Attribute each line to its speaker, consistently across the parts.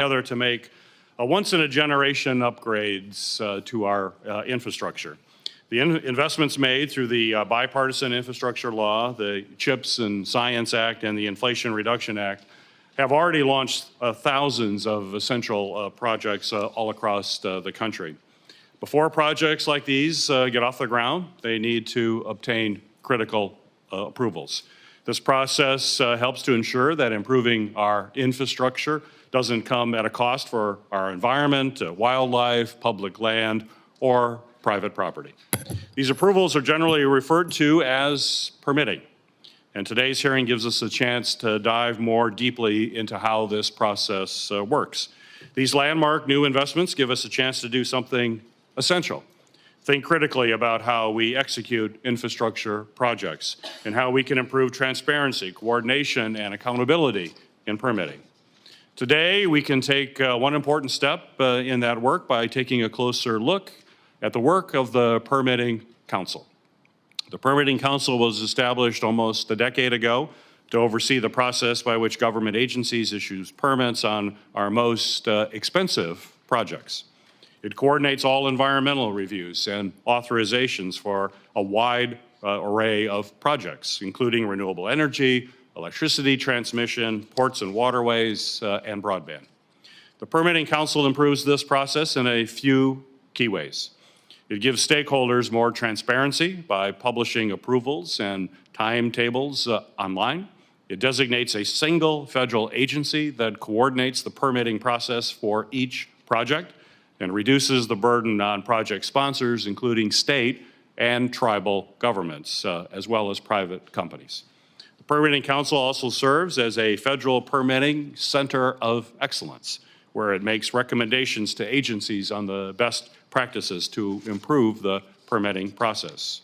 Speaker 1: together to make once-in-a-generation upgrades to our infrastructure. The investments made through the bipartisan infrastructure law, the CHIPS and Science Act, and the Inflation Reduction Act have already launched thousands of essential projects all across the country. Before projects like these get off the ground, they need to obtain critical approvals. This process helps to ensure that improving our infrastructure doesn't come at a cost for our environment, wildlife, public land, or private property. These approvals are generally referred to as permitting, and today's hearing gives us a chance to dive more deeply into how this process works. These landmark new investments give us a chance to do something essential. Think critically about how we execute infrastructure projects and how we can improve transparency, coordination, and accountability in permitting. Today, we can take one important step in that work by taking a closer look at the work of the Permitting Council. The Permitting Council was established almost a decade ago to oversee the process by which government agencies issue permits on our most expensive projects. It coordinates all environmental reviews and authorizations for a wide array of projects, including renewable energy, electricity transmission, ports and waterways, and broadband. The Permitting Council improves this process in a few key ways. It gives stakeholders more transparency by publishing approvals and timetables online. It designates a single federal agency that coordinates the permitting process for each project and reduces the burden on project sponsors, including state and tribal governments, as well as private companies. The Permitting Council also serves as a federal permitting center of excellence, where it makes recommendations to agencies on the best practices to improve the permitting process.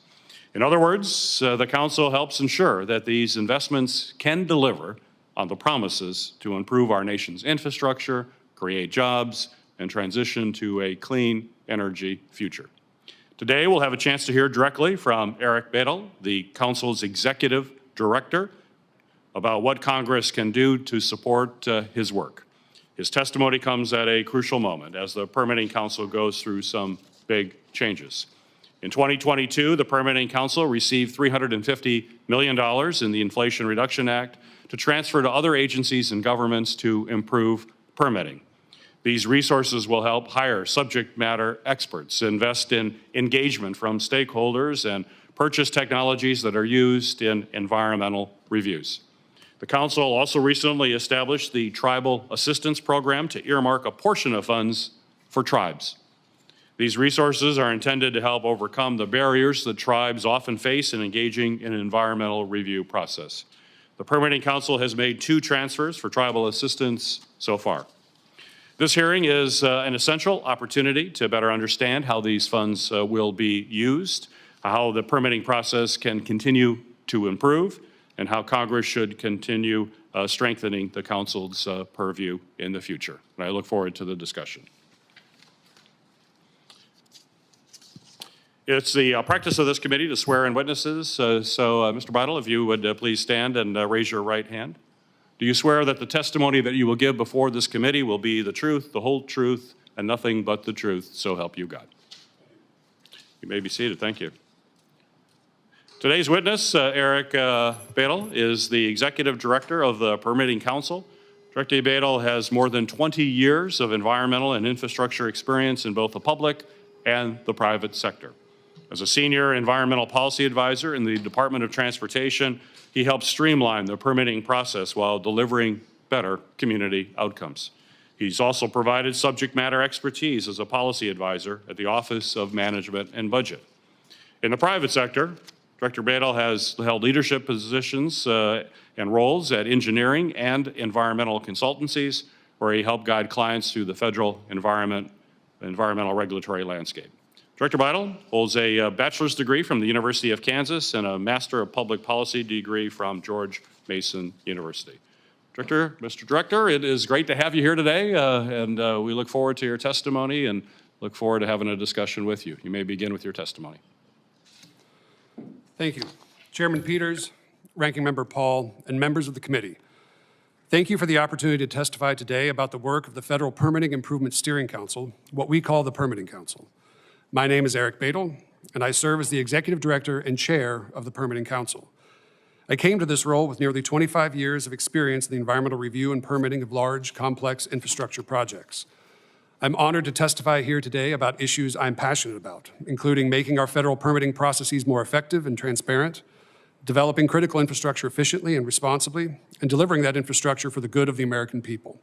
Speaker 1: In other words, the Council helps ensure that these investments can deliver on the promises to improve our nation's infrastructure, create jobs, and transition to a clean energy future. Today, we'll have a chance to hear directly from Eric Badel, the Council's Executive Director, about what Congress can do to support his work. His testimony comes at a crucial moment as the Permitting Council goes through some big changes. In 2022, the Permitting Council received $350 million in the Inflation Reduction Act to transfer to other agencies and governments to improve permitting. These resources will help hire subject matter experts, invest in engagement from stakeholders, and purchase technologies that are used in environmental reviews. The Council also recently established the Tribal Assistance Program to earmark a portion of funds for tribes. These resources are intended to help overcome the barriers that tribes often face in engaging in an environmental review process. The Permitting Council has made 2 transfers for tribal assistance so far. This hearing is an essential opportunity to better understand how these funds will be used, how the permitting process can continue to improve, and how Congress should continue strengthening the Council's purview in the future. And I look forward to the discussion. It's the practice of this committee to swear in witnesses. Mr. Badel, if you would please stand and raise your right hand. Do you swear that the testimony that you will give before this committee will be the truth, the whole truth, and nothing but the truth, so help you God? You may be seated. Thank you. Today's witness, Eric Badel, is the Executive Director of the Permitting Council. Director Badel has more than 20 years of environmental and infrastructure experience in both the public and the private sector. As a senior environmental policy advisor in the Department of Transportation, he helps streamline the permitting process while delivering better community outcomes. He's also provided subject matter expertise as a policy advisor at the Office of Management and Budget. In the private sector, Director Badel has held leadership positions and roles at engineering and environmental consultancies, where he helped guide clients through the federal environmental regulatory landscape. Director Badel holds a bachelor's degree from the University of Kansas and a Master of Public Policy degree from George Mason University. Mr. Director, it is great to have you here today, and we look forward to your testimony and look forward to having a discussion with you. You may begin with your testimony.
Speaker 2: Thank you. Chairman Peters, Ranking Member Paul, and members of the committee. Thank you for the opportunity to testify today about the work of the Federal Permitting Improvement Steering Council, what we call the Permitting Council. My name is Eric Badel, and I serve as the Executive Director and Chair of the Permitting Council. I came to this role with nearly 25 years of experience in the environmental review and permitting of large, complex infrastructure projects. I'm honored to testify here today about issues I'm passionate about, including making our federal permitting processes more effective and transparent, developing critical infrastructure efficiently and responsibly, and delivering that infrastructure for the good of the American people.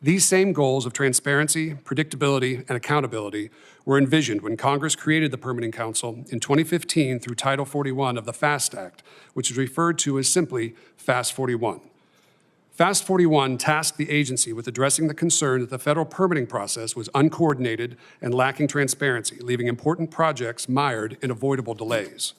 Speaker 2: These same goals of transparency, predictability, and accountability were envisioned when Congress created the Permitting Council in 2015 through Title 41 of the FAST Act, which is referred to as simply FAST 41. FAST 41 tasked the agency with addressing the concern that the federal permitting process was uncoordinated and lacking transparency, leaving important projects mired in avoidable delays.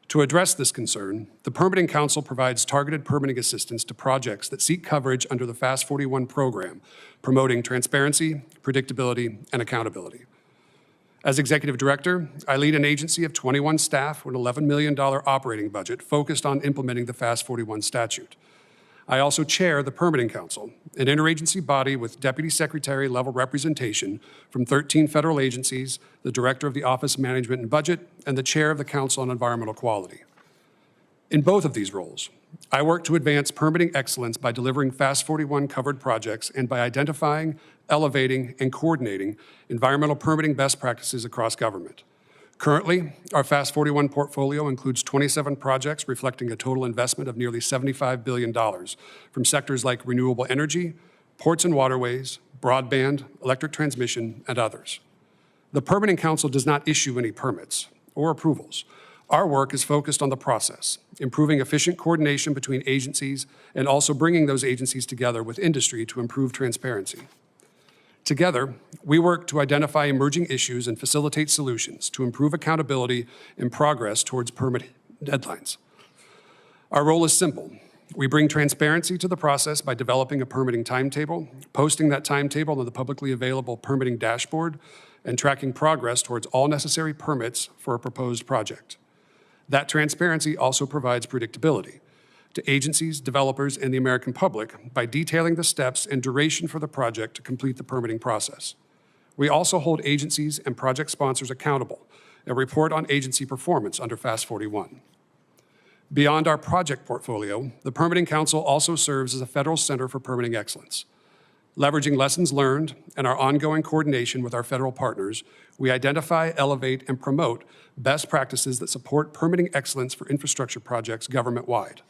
Speaker 2: To address this concern, the Permitting Council provides targeted permitting assistance to projects that seek coverage under the FAST 41 program, promoting transparency, predictability, and accountability. As Executive Director, I lead an agency of 21 staff with an $11 million operating budget focused on implementing the FAST 41 statute. I also chair the Permitting Council, an interagency body with Deputy Secretary level representation from 13 federal agencies, the Director of the Office of Management and Budget, and the Chair of the Council on Environmental Quality. In both of these roles, I work to advance permitting excellence by delivering FAST 41 covered projects and by identifying, elevating, and coordinating environmental permitting best practices across government. Currently, our FAST 41 portfolio includes 27 projects reflecting a total investment of nearly $75 billion from sectors like renewable energy, ports and waterways, broadband, electric transmission, and others. The Permitting Council does not issue any permits or approvals. Our work is focused on the process, improving efficient coordination between agencies and also bringing those agencies together with industry to improve transparency. Together, we work to identify emerging issues and facilitate solutions to improve accountability and progress towards permit deadlines. Our role is simple. We bring transparency to the process by developing a permitting timetable, posting that timetable on the publicly available permitting dashboard, and tracking progress towards all necessary permits for a proposed project. That transparency also provides predictability to agencies, developers, and the American public by detailing the steps and duration for the project to complete the permitting process. We also hold agencies and project sponsors accountable and report on agency performance under FAST 41. Beyond our project portfolio, the Permitting Council also serves as a federal center for permitting excellence. Leveraging lessons learned and our ongoing coordination with our federal partners, we identify, elevate, and promote best practices that support permitting excellence for infrastructure projects government-wide.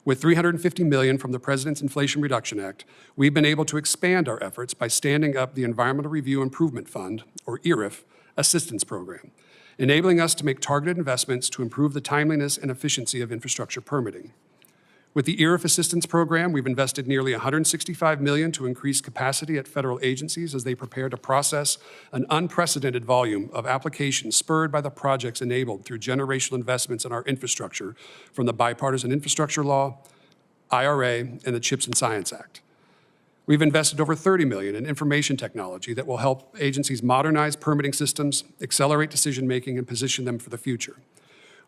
Speaker 2: With $350 million from the President's Inflation Reduction Act, we've been able to expand our efforts by standing up the Environmental Review Improvement Fund, or ERIF, assistance program, enabling us to make targeted investments to improve the timeliness and efficiency of infrastructure permitting. With the ERIF assistance program, we've invested nearly $165 million to increase capacity at federal agencies as they prepare to process an unprecedented volume of applications spurred by the projects enabled through generational investments in our infrastructure from the Bipartisan Infrastructure Law, IRA, and the CHIPS and Science Act. We've invested over $30 million in information technology that will help agencies modernize permitting systems, accelerate decision-making, and position them for the future.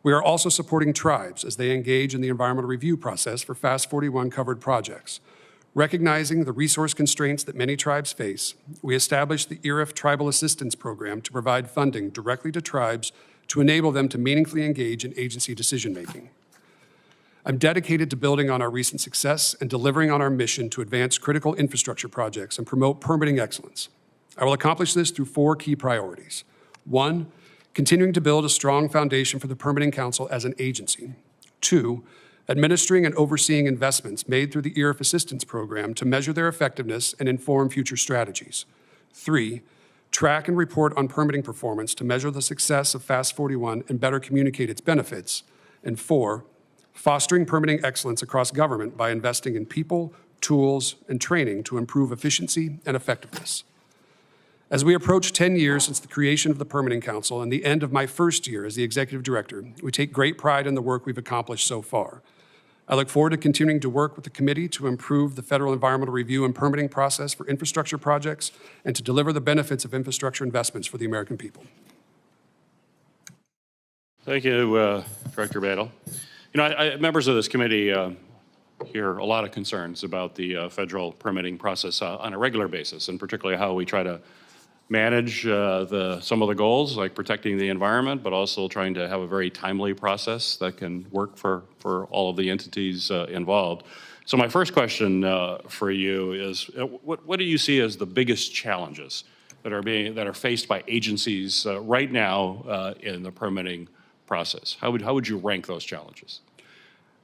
Speaker 2: We are also supporting tribes as they engage in the environmental review process for FAST 41 covered projects. Recognizing the resource constraints that many tribes face, we established the ERIF Tribal Assistance Program to provide funding directly to tribes to enable them to meaningfully engage in agency decision-making. I'm dedicated to building on our recent success and delivering on our mission to advance critical infrastructure projects and promote permitting excellence. I will accomplish this through 4 key priorities. 1, continuing to build a strong foundation for the Permitting Council as an agency. 2, administering and overseeing investments made through the ERIF Assistance Program to measure their effectiveness and inform future strategies. 3, track and report on permitting performance to measure the success of FAST 41 and better communicate its benefits. And 4, fostering permitting excellence across government by investing in people, tools, and training to improve efficiency and effectiveness. As we approach 10 years since the creation of the Permitting Council and the end of my first year as the Executive Director, we take great pride in the work we've accomplished so far. I look forward to continuing to work with the committee to improve the federal environmental review and permitting process for infrastructure projects and to deliver the benefits of infrastructure investments for the American people.
Speaker 1: Thank you, Director Badel. You know, members of this committee hear a lot of concerns about the federal permitting process on a regular basis, and particularly how we try to manage some of the goals, like protecting the environment, but also trying to have a very timely process that can work for all of the entities involved. So my first question for you is, what do you see as the biggest challenges that are faced by agencies right now in the permitting process? How would you rank those challenges?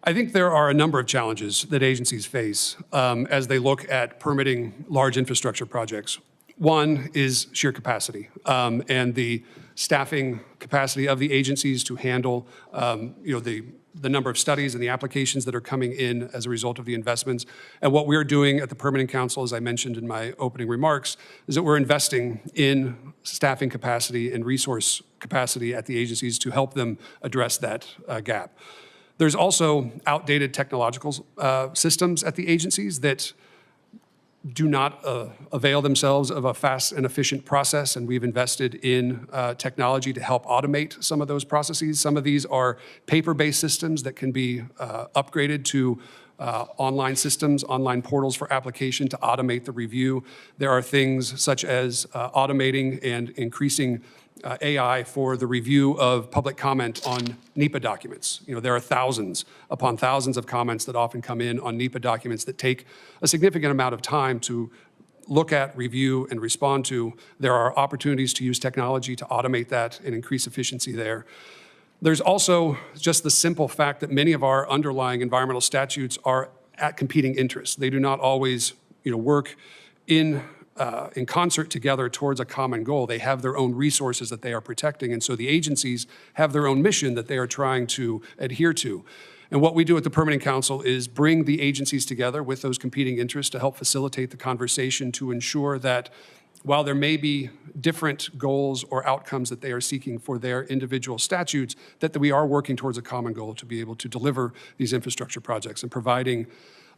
Speaker 2: I think there are a number of challenges that agencies face as they look at permitting large infrastructure projects. One is sheer capacity and the staffing capacity of the agencies to handle the number of studies and the applications that are coming in as a result of the investments. And what we're doing at the Permitting Council, as I mentioned in my opening remarks, is that we're investing in staffing capacity and resource capacity at the agencies to help them address that gap. There's also outdated technological systems at the agencies that do not avail themselves of a fast and efficient process, and we've invested in technology to help automate some of those processes. Some of these are paper-based systems that can be upgraded to online systems, online portals for application to automate the review. There are things such as automating and increasing AI for the review of public comment on NEPA documents. There are thousands upon thousands of comments that often come in on NEPA documents that take a significant amount of time to look at, review, and respond to. There are opportunities to use technology to automate that and increase efficiency there. There's also just the simple fact that many of our underlying environmental statutes are at competing interests. They do not always work in concert together towards a common goal. They have their own resources that they are protecting, and so the agencies have their own mission that they are trying to adhere to. And what we do at the Permitting Council is bring the agencies together with those competing interests to help facilitate the conversation to ensure that while there may be different goals or outcomes that they are seeking for their individual statutes, that we are working towards a common goal to be able to deliver these infrastructure projects and providing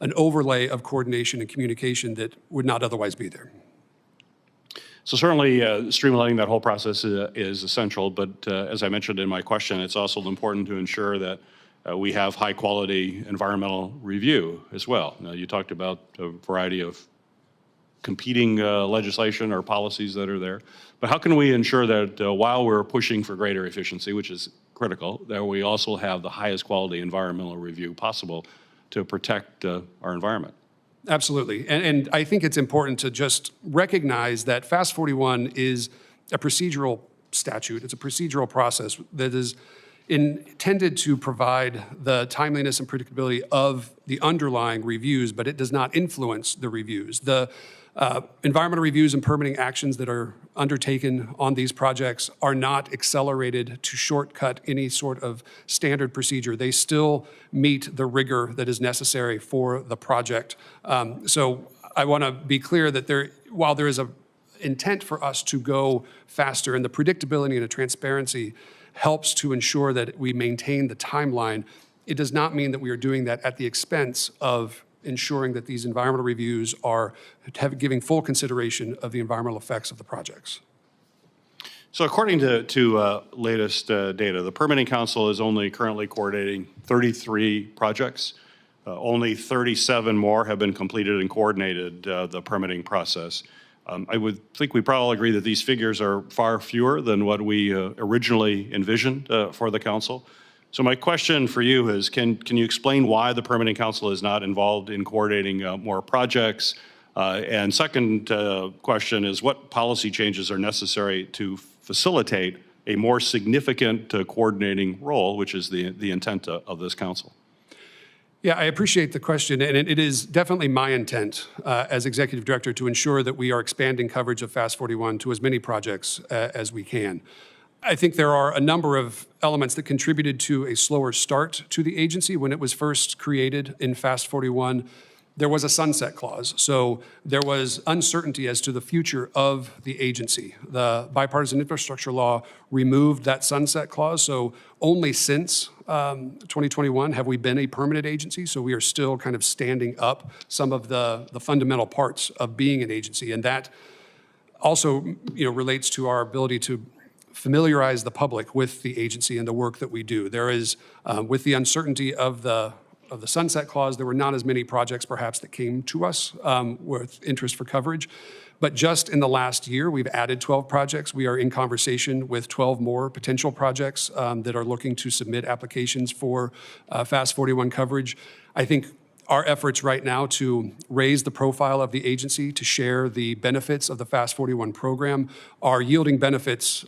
Speaker 2: an overlay of coordination and communication that would not otherwise be there.
Speaker 1: So certainly streamlining that whole process is essential, but as I mentioned in my question, it's also important to ensure that we have high quality environmental review as well. Now, you talked about a variety of competing legislation or policies that are there, but how can we ensure that while we're pushing for greater efficiency, which is critical, that we also have the highest quality environmental review possible to protect our environment?
Speaker 2: Absolutely. And I think it's important to just recognize that FAST 41 is a procedural statute. It's a procedural process that is intended to provide the timeliness and predictability of the underlying reviews, but it does not influence the reviews. The environmental reviews and permitting actions that are undertaken on these projects are not accelerated to shortcut any sort of standard procedure. They still meet the rigor that is necessary for the project. So I want to be clear that while there is an intent for us to go faster, and the predictability and the transparency helps to ensure that we maintain the timeline, it does not mean that we are doing that at the expense of ensuring that these environmental reviews are giving full consideration of the environmental effects of the projects.
Speaker 1: So according to latest data, the Permitting Council is only currently coordinating 33 projects. Only 37 more have been completed and coordinated the permitting process. I would think we probably agree that these figures are far fewer than what we originally envisioned for the council. So my question for you is, can you explain why the Permitting Council is not involved in coordinating more projects? And second question is, what policy changes are necessary to facilitate a more significant coordinating role, which is the intent of this council?
Speaker 2: Yeah, I appreciate the question, and it is definitely my intent as executive director to ensure that we are expanding coverage of FAST 41 to as many projects as we can. I think there are a number of elements that contributed to a slower start to the agency. When it was first created in FAST 41, there was a sunset clause. So there was uncertainty as to the future of the agency. The bipartisan infrastructure law removed that sunset clause. So only since 2021 have we been a permanent agency. So we are still kind of standing up some of the fundamental parts of being an agency. And that also relates to our ability to familiarize the public with the agency and the work that we do. There is, with the uncertainty of the the sunset clause, there were not as many projects perhaps that came to us with interest for coverage. But just in the last year, we've added 12 projects. We are in conversation with 12 more potential projects that are looking to submit applications for FAST 41 coverage. I think our efforts right now to raise the profile of the agency, to share the benefits of the FAST 41 program, are yielding benefits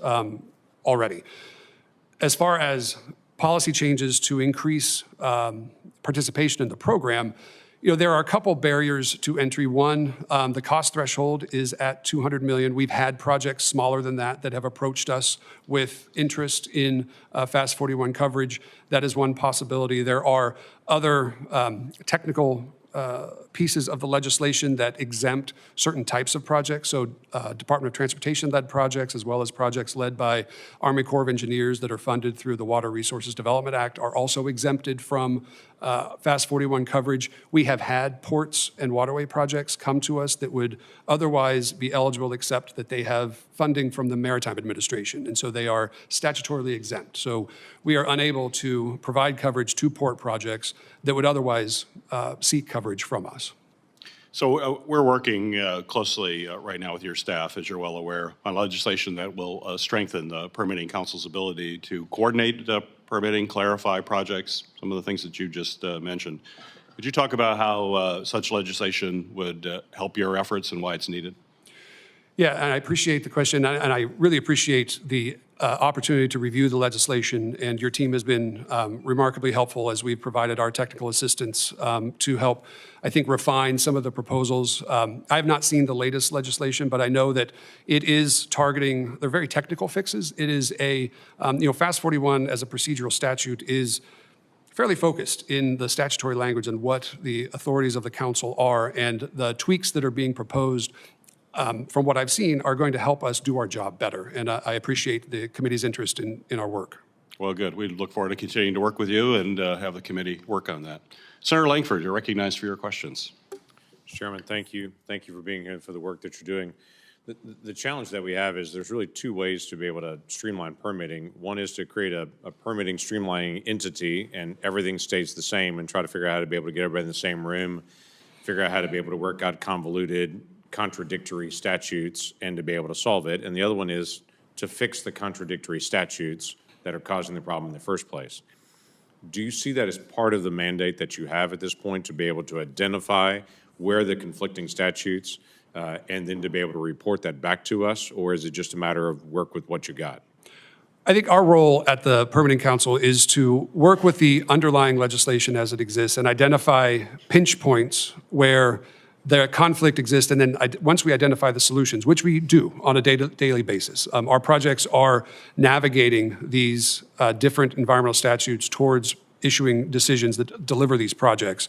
Speaker 2: already. As far as policy changes to increase participation in the program, there are a couple barriers to entry. One, the cost threshold is at $200 million. We've had projects smaller than that have approached us with interest in FAST 41 coverage. That is one possibility. There are other technical pieces of the legislation that exempt certain types of projects. So Department of Transportation-led projects, as well as projects led by Army Corps of Engineers that are funded through the Water Resources Development Act, are also exempted from FAST 41 coverage. We have had ports and waterway projects come to us that would otherwise be eligible, except that they have funding from the Maritime Administration, and so they are statutorily exempt. So we are unable to provide coverage to port projects that would otherwise seek coverage from us.
Speaker 1: So we're working closely right now with your staff, as you're well aware, on legislation that will strengthen the permitting council's ability to coordinate permitting, clarify projects, some of the things that you just mentioned. Could you talk about how such legislation would help your efforts and why it's needed?
Speaker 2: Yeah, and I appreciate the question, and I really appreciate the opportunity to review the legislation, and your team has been remarkably helpful as we've provided our technical assistance to help, I think, refine some of the proposals. I have not seen the latest legislation, but I know that it is targeting, they're very technical fixes. It is FAST 41 as a procedural statute is fairly focused in the statutory language and what the authorities of the council are, and the tweaks that are being proposed from what I've seen, are going to help us do our job better. And I appreciate the committee's interest in our work.
Speaker 1: Well, good. We look forward to continuing to work with you and have the committee work on that. Senator Langford, you're recognized for your questions.
Speaker 3: Mr. Chairman, thank you. Thank you for being here and for the work that you're doing. The challenge that we have is there's really two ways to be able to streamline permitting. One is to create a permitting streamlining entity and everything stays the same, and try to figure out how to be able to get everybody in the same room, figure out how to be able to work out convoluted, contradictory statutes and to be able to solve it. And the other one is to fix the contradictory statutes that are causing the problem in the first place. Do you see that as part of the mandate that you have at this point, to be able to identify where the conflicting statutes and then to be able to report that back to us? Or is it just a matter of work with what you got?
Speaker 2: I think our role at the Permitting Council is to work with the underlying legislation as it exists and identify pinch points where the conflict exists, and then once we identify the solutions, which we do on a daily basis, our projects are navigating these different environmental statutes towards issuing decisions that deliver these projects.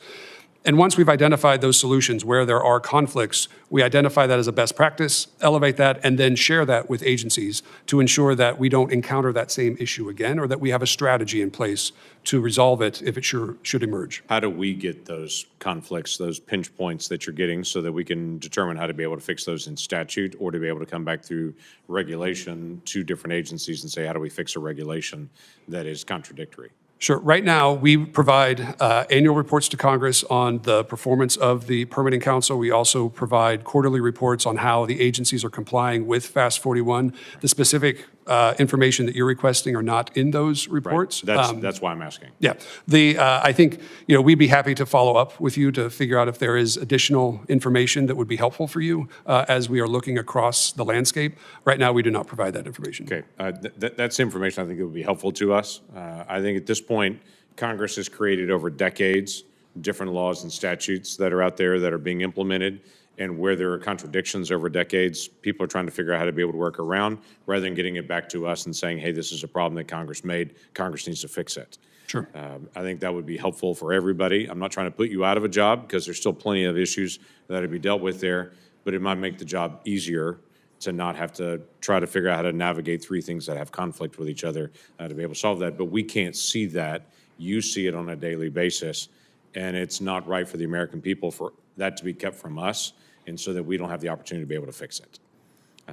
Speaker 2: And once we've identified those solutions where there are conflicts, we identify that as a best practice, elevate that, and then share that with agencies to ensure that we don't encounter that same issue again, or that we have a strategy in place to resolve it if it should emerge.
Speaker 3: How do we get those conflicts, those pinch points that you're getting, so that we can determine how to be able to fix those in statute, or to be able to come back through regulation to different agencies and say, how do we fix a regulation that is contradictory?
Speaker 2: Sure. Right now, we provide annual reports to Congress on the performance of the Permitting Council. We also provide quarterly reports on how the agencies are complying with FAST 41. The specific information that you're requesting are not in those reports.
Speaker 3: Right. That's why I'm asking.
Speaker 2: Yeah. I think we'd be happy to follow up with you to figure out if there is additional information that would be helpful for you as we are looking across the landscape. Right now, we do not provide that information.
Speaker 3: Okay. That's information I think that would be helpful to us. I think at this point, Congress has created over decades different laws and statutes that are out there that are being implemented, and where there are contradictions over decades, people are trying to figure out how to be able to work around, rather than getting it back to us and saying, hey, this is a problem that Congress made, Congress needs to fix it.
Speaker 2: Sure.
Speaker 3: I think that would be helpful for everybody. I'm not trying to put you out of a job, because there's still plenty of issues that are to be dealt with there, but it might make the job easier to not have to try to figure out how to navigate three things that have conflict with each other to be able to solve that. But we can't see that. You see it on a daily basis, and it's not right for the American people for that to be kept from us, and so that we don't have the opportunity to be able to fix it.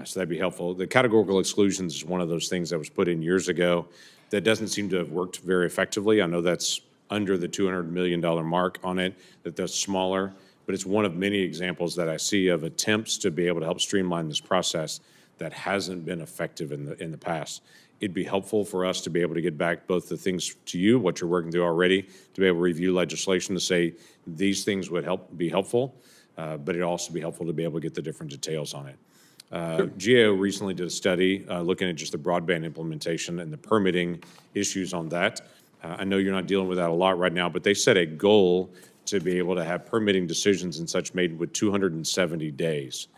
Speaker 3: So that'd be helpful. The categorical exclusions is one of those things that was put in years ago that doesn't seem to have worked very effectively. I know that's under the $200 million mark on it, that's smaller. But it's one of many examples that I see of attempts to be able to help streamline this process that hasn't been effective in the past. It'd be helpful for us to be able to get back both the things to you, what you're working through already, to be able to review legislation to say these things would be helpful, but it'd also be helpful to be able to get the different details on it. GAO recently did a study looking at just the broadband implementation and the permitting issues on that. I know you're not dealing with that a lot right now, but they set a goal to be able to have permitting decisions and such made with 270 days.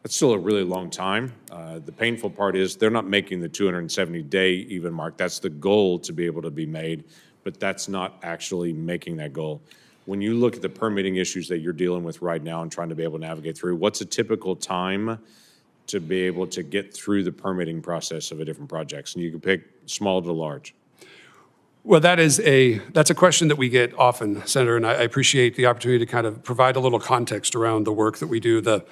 Speaker 3: That's still a really long time. The painful part is they're not making the 270-day even mark. That's the goal to be able to be made, but that's not actually making that goal. When you look at the permitting issues that you're dealing with right now and trying to be able to navigate through, what's a typical time to be able to get through the permitting process of a different projects? And you can pick small to large.
Speaker 2: Well, that's a question that we get often, Senator, and I appreciate the opportunity to kind of provide a little context around the work that we do.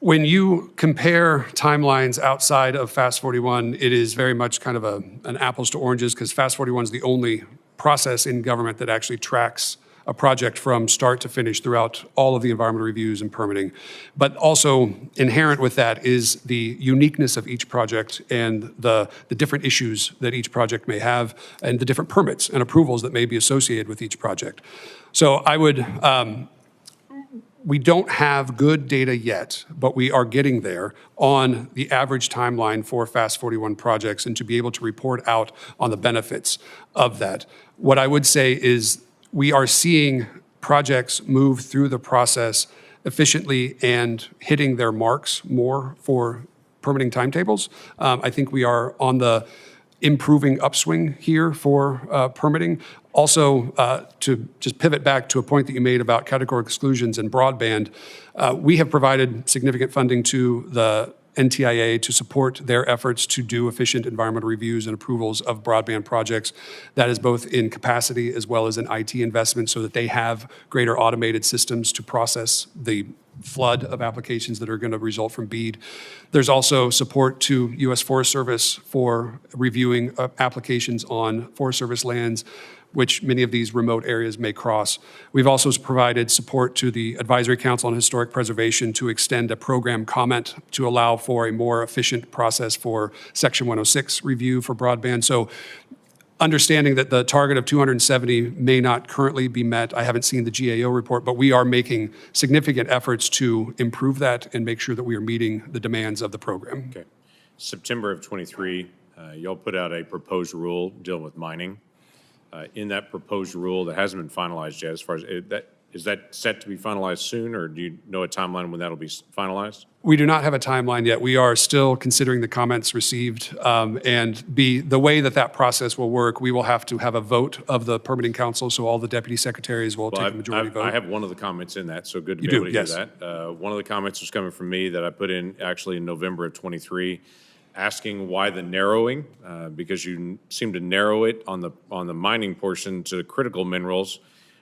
Speaker 2: When you compare timelines outside of Fast 41, it is very much kind of an apples to oranges, because Fast 41 is the only process in government that actually tracks a project from start to finish throughout all of the environmental reviews and permitting. But also inherent with that is the uniqueness of each project and the different issues that each project may have and the different permits and approvals that may be associated with each project. So we don't have good data yet, but we are getting there on the average timeline for Fast 41 projects and to be able to report out on the benefits of that. What I would say is we are seeing projects move through the process efficiently and hitting their marks more for permitting timetables. I think we are on the improving upswing here for permitting. Also, to just pivot back to a point that you made about categorical exclusions and broadband, we have provided significant funding to the NTIA to support their efforts to do efficient environmental reviews and approvals of broadband projects. That is both in capacity as well as in IT investment so that they have greater automated systems to process the flood of applications that are going to result from BEAD. There's also support to U.S. Forest Service for reviewing applications on Forest Service lands, which many of these remote areas may cross. We've also provided support to the Advisory Council on Historic Preservation to extend a program comment to allow for a more efficient process for Section 106 review for broadband. So understanding that the target of 270 may not currently be met, I haven't seen the GAO report, but we are making significant efforts to improve that and make sure that we are meeting the demands of the program.
Speaker 3: Okay. September of 23, y'all put out a proposed rule dealing with mining. In that proposed rule that hasn't been finalized yet, as far as is that set to be finalized soon, or do you know a timeline when that'll be finalized?
Speaker 2: We do not have a timeline yet. We are still considering the comments received, and the way that process will work, we will have to have a vote of the permitting council, so all the deputy secretaries will take a majority vote.
Speaker 3: I have one of the comments in that, so good to
Speaker 2: be
Speaker 3: able to
Speaker 2: yes.
Speaker 3: hear that. One of the comments was coming from me that I put in actually in November of 23, asking why the narrowing, because you seem to narrow it on the mining portion to critical minerals,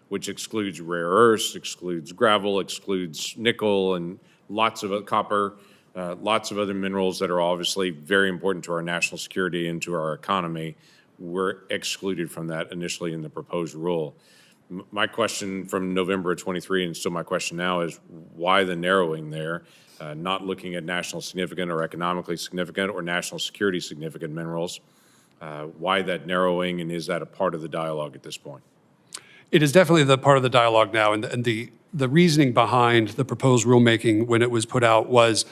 Speaker 3: which excludes rare earths, excludes gravel, excludes nickel, and lots of copper, lots of other minerals that are obviously very important to our national security and to our economy, were excluded from that initially in the proposed rule. My question from November of 23, and still my question now, is why the narrowing there? Not looking at national significant or economically significant or national security significant minerals. Why that narrowing, and is that a part of the dialogue at this point?
Speaker 2: It is definitely the part of the dialogue now, and the reasoning behind the proposed rulemaking when it was put out was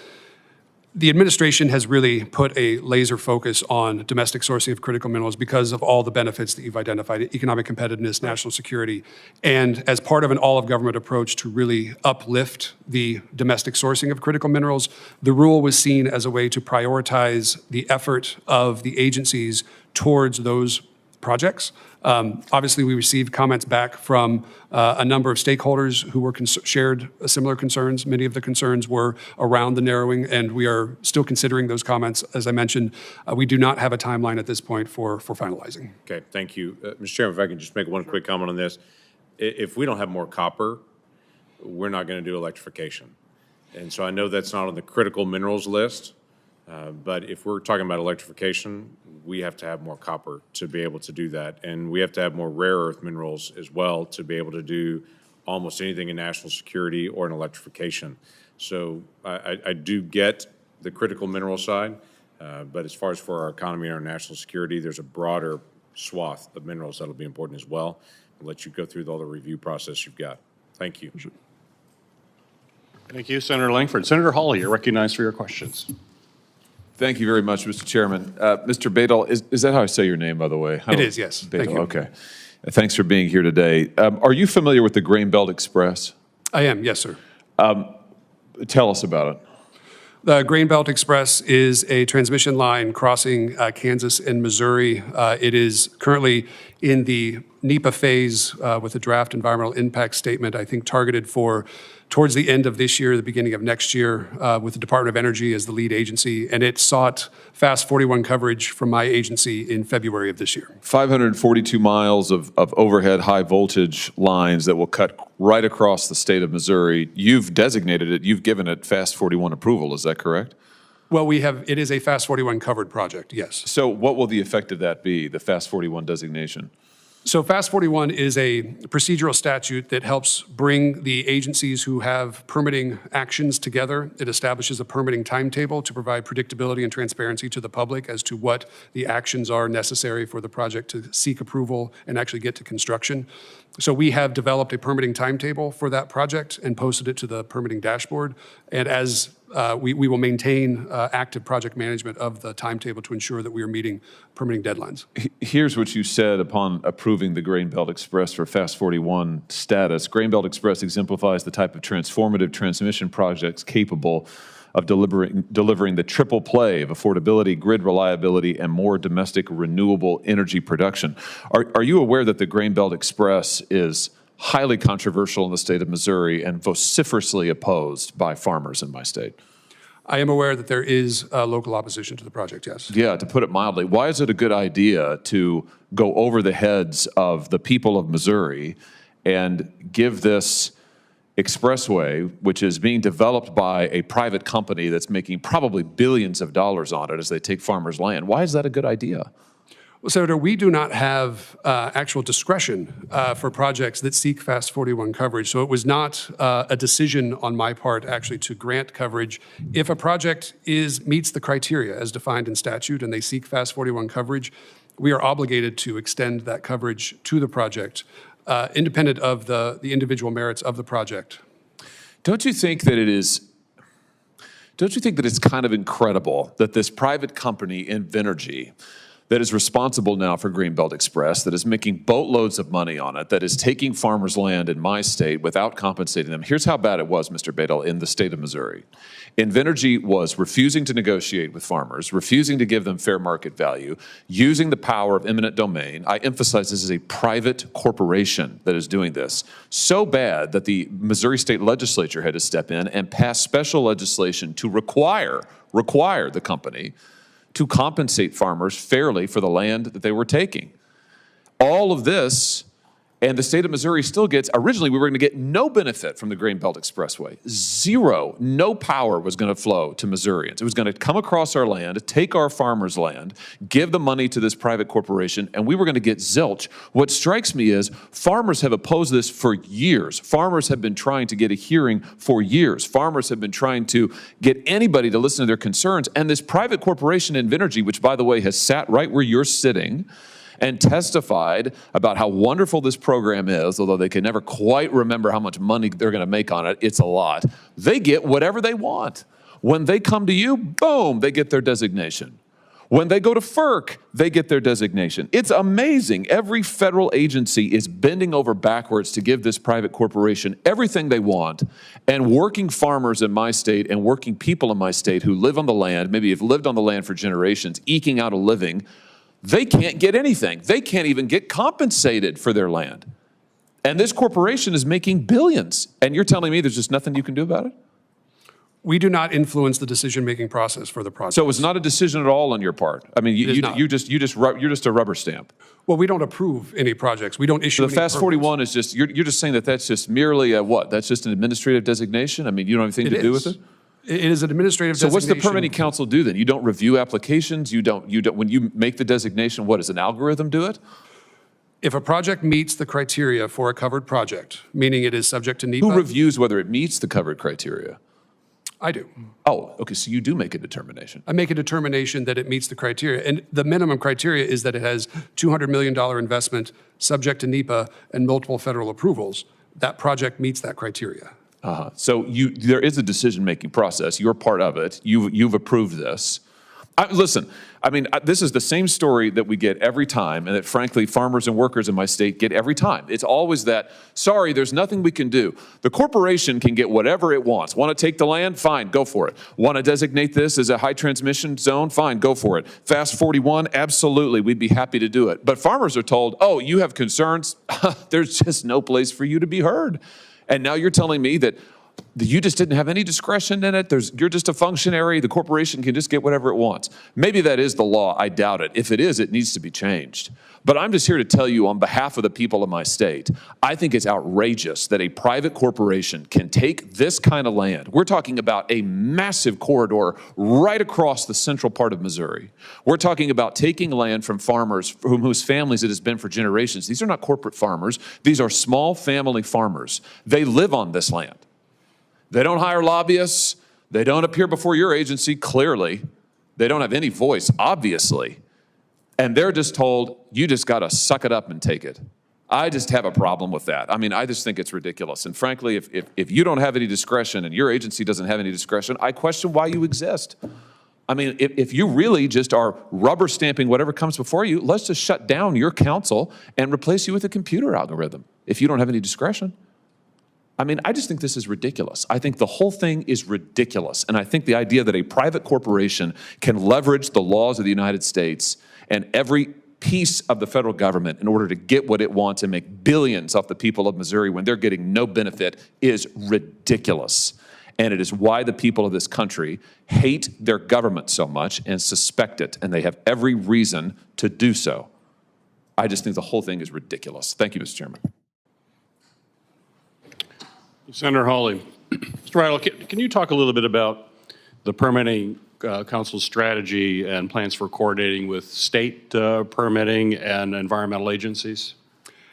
Speaker 2: the administration has really put a laser focus on domestic sourcing of critical minerals because of all the benefits that you've identified, economic competitiveness, national security, and as part of an all-of-government approach to really uplift the domestic sourcing of critical minerals, the rule was seen as a way to prioritize the effort of the agencies towards those projects. Obviously, we received comments back from a number of stakeholders who were shared similar concerns. Many of the concerns were around the narrowing, and we are still considering those comments. As I mentioned, we do not have a timeline at this point for finalizing.
Speaker 3: Okay, thank you. Mr. Chairman, if I can just make one quick comment on this. If we don't have more copper, we're not going to do electrification. And so I know that's not on the critical minerals list, But if we're talking about electrification, we have to have more copper to be able to do that. And we have to have more rare earth minerals as well to be able to do almost anything in national security or in electrification. So I do get the critical mineral side, but as far as for our economy and our national security, there's a broader swath of minerals that'll be important as well. I'll let you go through all the review process you've got. Thank you.
Speaker 1: Thank you, Senator Langford. Senator Hawley, you're recognized for your questions.
Speaker 4: Thank you very much, Mr. Chairman. Mr. Badel, is that how I say your name, by the way?
Speaker 2: It is, yes.
Speaker 4: Badel,
Speaker 2: Thank you.
Speaker 4: okay. Thanks for being here today. Are you familiar with the Grain Belt Express?
Speaker 2: I am, yes, sir.
Speaker 4: Tell us about it.
Speaker 2: The Grain Belt Express is a transmission line crossing Kansas and Missouri. It is currently in the NEPA phase with a draft environmental impact statement, I think targeted for towards the end of this year, the beginning of next year, with the Department of Energy as the lead agency. And it sought Fast 41 coverage from my agency in February of this year.
Speaker 4: 542 miles of overhead high voltage lines that will cut right across the state of Missouri. You've designated it, you've given it Fast 41 approval, is that correct?
Speaker 2: Well, it is a Fast 41 covered project, yes.
Speaker 4: So what will the effect of that be, the Fast 41 designation?
Speaker 2: So Fast 41 is a procedural statute that helps bring the agencies who have permitting actions together. It establishes a permitting timetable to provide predictability and transparency to the public as to what the actions are necessary for the project to seek approval and actually get to construction. So we have developed a permitting timetable for that project and posted it to the permitting dashboard. And as we will maintain active project management of the timetable to ensure that we are meeting permitting deadlines.
Speaker 4: Here's what you said upon approving the Grain Belt Express for Fast 41 status. Grain Belt Express exemplifies the type of transformative transmission projects capable of delivering the triple play of affordability, grid reliability, and more domestic renewable energy production. Are you aware that the Grain Belt Express is highly controversial in the state of Missouri and vociferously opposed by farmers in my state?
Speaker 2: I am aware that there is local opposition to the project, yes.
Speaker 4: Yeah, to put it mildly, why is it a good idea to go over the heads of the people of Missouri and give this expressway, which is being developed by a private company that's making probably billions of dollars on it as they take farmers' land? Why is that a good idea?
Speaker 2: Well, Senator, we do not have actual discretion for projects that seek Fast 41 coverage. So it was not a decision on my part actually to grant coverage. If a project meets the criteria as defined in statute and they seek Fast 41 coverage, we are obligated to extend that coverage to the project, independent of the individual merits of the project.
Speaker 4: Don't you think that it's kind of incredible that this private company, Invenergy, that is responsible now for Grain Belt Express, that is making boatloads of money on it, that is taking farmers' land in my state without compensating them? Here's how bad it was, Mr. Badel, in the state of Missouri. Invenergy was refusing to negotiate with farmers, refusing to give them fair market value, using the power of eminent domain. I emphasize this is a private corporation that is doing this. So bad that the Missouri State Legislature had to step in and pass special legislation to require the company to compensate farmers fairly for the land that they were taking. All of this, and the state of Missouri still gets, originally we were going to get no benefit from the Grain Belt Expressway. Zero, no power was going to flow to Missourians. It was going to come across our land, take our farmers' land, give the money to this private corporation, and we were going to get zilch. What strikes me is farmers have opposed this for years. Farmers have been trying to get a hearing for years. Farmers have been trying to get anybody to listen to their concerns, and this private corporation, Invenergy, which, by the way, has sat right where you're sitting, and testified about how wonderful this program is, although they can never quite remember how much money they're going to make on it. It's a lot. They get whatever they want. When they come to you, boom, they get their designation. When they go to FERC, they get their designation. It's amazing. Every federal agency is bending over backwards to give this private corporation everything they want, and working farmers in my state and working people in my state who live on the land, maybe have lived on the land for generations, eking out a living, they can't get anything. They can't even get compensated for their land. And this corporation is making billions. And you're telling me there's just nothing you can do about it?
Speaker 2: We do not influence the decision-making process for the project.
Speaker 4: So it's not a decision at all on your part. I mean, you're just a rubber stamp.
Speaker 2: Well, we don't approve any projects. We don't issue
Speaker 4: So
Speaker 2: any
Speaker 4: the Fast
Speaker 2: permits.
Speaker 4: 41 is just, you're just saying that that's just merely a what? That's just an administrative designation? I mean, you don't have anything to do with it?
Speaker 2: It is an administrative
Speaker 4: So
Speaker 2: designation.
Speaker 4: what's the permitting council do then? You don't review applications? You don't, when you make the designation, what, does an algorithm do it?
Speaker 2: If a project meets the criteria for a covered project, meaning it is subject to NEPA.
Speaker 4: Who reviews whether it meets the covered criteria?
Speaker 2: I do.
Speaker 4: Oh, okay, so you do make a determination.
Speaker 2: I make a determination that it meets the criteria. And the minimum criteria is that it has $200 million investment, subject to NEPA, and multiple federal approvals. That project meets that criteria.
Speaker 4: So there is a decision-making process. You're part of it. You've approved this. Listen, I mean, this is the same story that we get every time, and that frankly, farmers and workers in my state get every time. It's always that, sorry, there's nothing we can do. The corporation can get whatever it wants. Want to take the land? Fine, go for it. Want to designate this as a high transmission zone? Fine, go for it. Fast 41? Absolutely, we'd be happy to do it. But farmers are told, oh, you have concerns? There's just no place for you to be heard. And now you're telling me that you just didn't have any discretion in it. You're just a functionary. The corporation can just get whatever it wants. Maybe that is the law. I doubt it. If it is, it needs to be changed. But I'm just here to tell you on behalf of the people of my state, I think it's outrageous that a private corporation can take this kind of land. We're talking about a massive corridor right across the central part of Missouri. We're talking about taking land from farmers whose families it has been for generations. These are not corporate farmers. These are small family farmers. They live on this land. They don't hire lobbyists. They don't appear before your agency, clearly. They don't have any voice, obviously. And they're just told, you just got to suck it up and take it. I just have a problem with that. I mean, I just think it's ridiculous. And frankly, if you don't have any discretion and your agency doesn't have any discretion, I question why you exist. I mean, if you really just are rubber stamping whatever comes before you, let's just shut down your council and replace you with a computer algorithm if you don't have any discretion. I mean, I just think this is ridiculous. I think the whole thing is ridiculous. And I think the idea that a private corporation can leverage the laws of the United States and every piece of the federal government in order to get what it wants and make billions off the people of Missouri when they're getting no benefit is ridiculous. And it is why the people of this country hate their government so much and suspect it. And they have every reason to do so. I just think the whole thing is ridiculous. Thank you, Mr. Chairman.
Speaker 1: Senator Hawley. Mr. Radel, can you talk a little bit about the permitting council's strategy and plans for coordinating with state permitting and environmental agencies?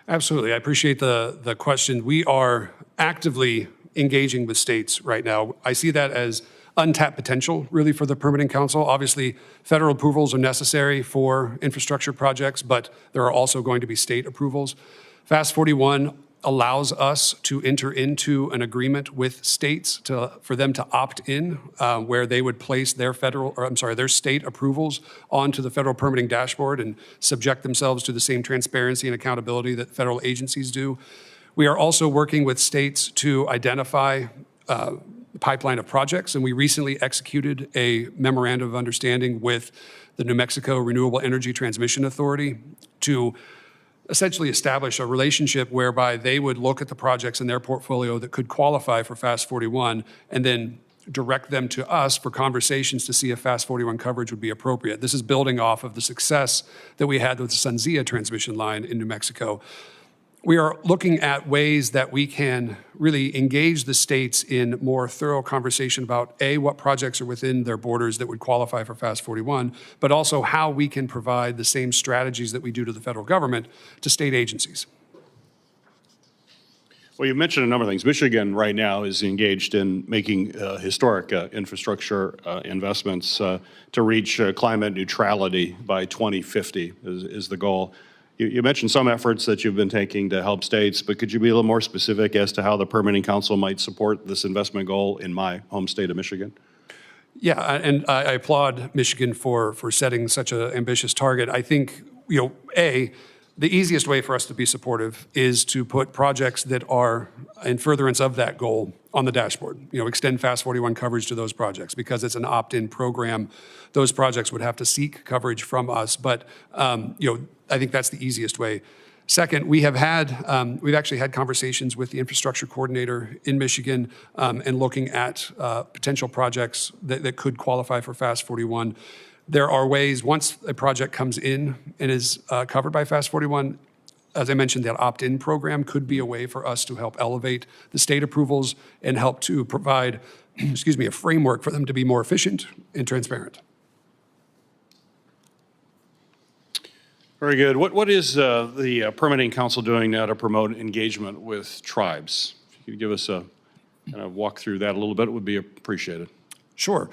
Speaker 2: Absolutely. I appreciate the question. We are actively engaging with states right now. I see that as untapped potential, really, for the permitting council. Obviously, federal approvals are necessary for infrastructure projects, but there are also going to be state approvals. Fast 41 allows us to enter into an agreement with states for them to opt in, where they would place their their state approvals onto the federal permitting dashboard and subject themselves to the same transparency and accountability that federal agencies do. We are also working with states to identify the pipeline of projects, and we recently executed a memorandum of understanding with the New Mexico Renewable Energy Transmission Authority to essentially establish a relationship whereby they would look at the projects in their portfolio that could qualify for Fast 41 and then direct them to us for conversations to see if Fast 41 coverage would be appropriate. This is building off of the success that we had with the Sunzia transmission line in New Mexico. We are looking at ways that we can really engage the states in more thorough conversation about, A, what projects are within their borders that would qualify for Fast 41, but also how we can provide the same strategies that we do to the federal government to state agencies.
Speaker 1: Well, you mentioned a number of things. Michigan right now is engaged in making historic infrastructure investments to reach climate neutrality by 2050 is the goal. You mentioned some efforts that you've been taking to help states, but could you be a little more specific as to how the Permitting Council might support this investment goal in my home state of Michigan?
Speaker 2: Yeah, and I applaud Michigan for setting such an ambitious target. I think, A, the easiest way for us to be supportive is to put projects that are in furtherance of that goal on the dashboard. Extend Fast 41 coverage to those projects because it's an opt-in program. Those projects would have to seek coverage from us, but I think that's the easiest way. Second, we've actually had conversations with the infrastructure coordinator in Michigan and looking at potential projects that could qualify for Fast 41. There are ways, once a project comes in and is covered by Fast 41, as I mentioned, that opt-in program could be a way for us to help elevate the state approvals and help to provide a framework for them to be more efficient and transparent.
Speaker 1: Very good. What is the Permitting Council doing now to promote engagement with tribes? If you could give us a kind of walk through that a little bit, it would be appreciated.
Speaker 2: Sure.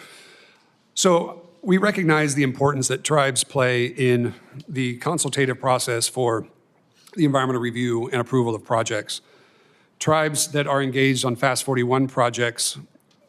Speaker 2: So we recognize the importance that tribes play in the consultative process for the environmental review and approval of projects. Tribes that are engaged on Fast 41 projects,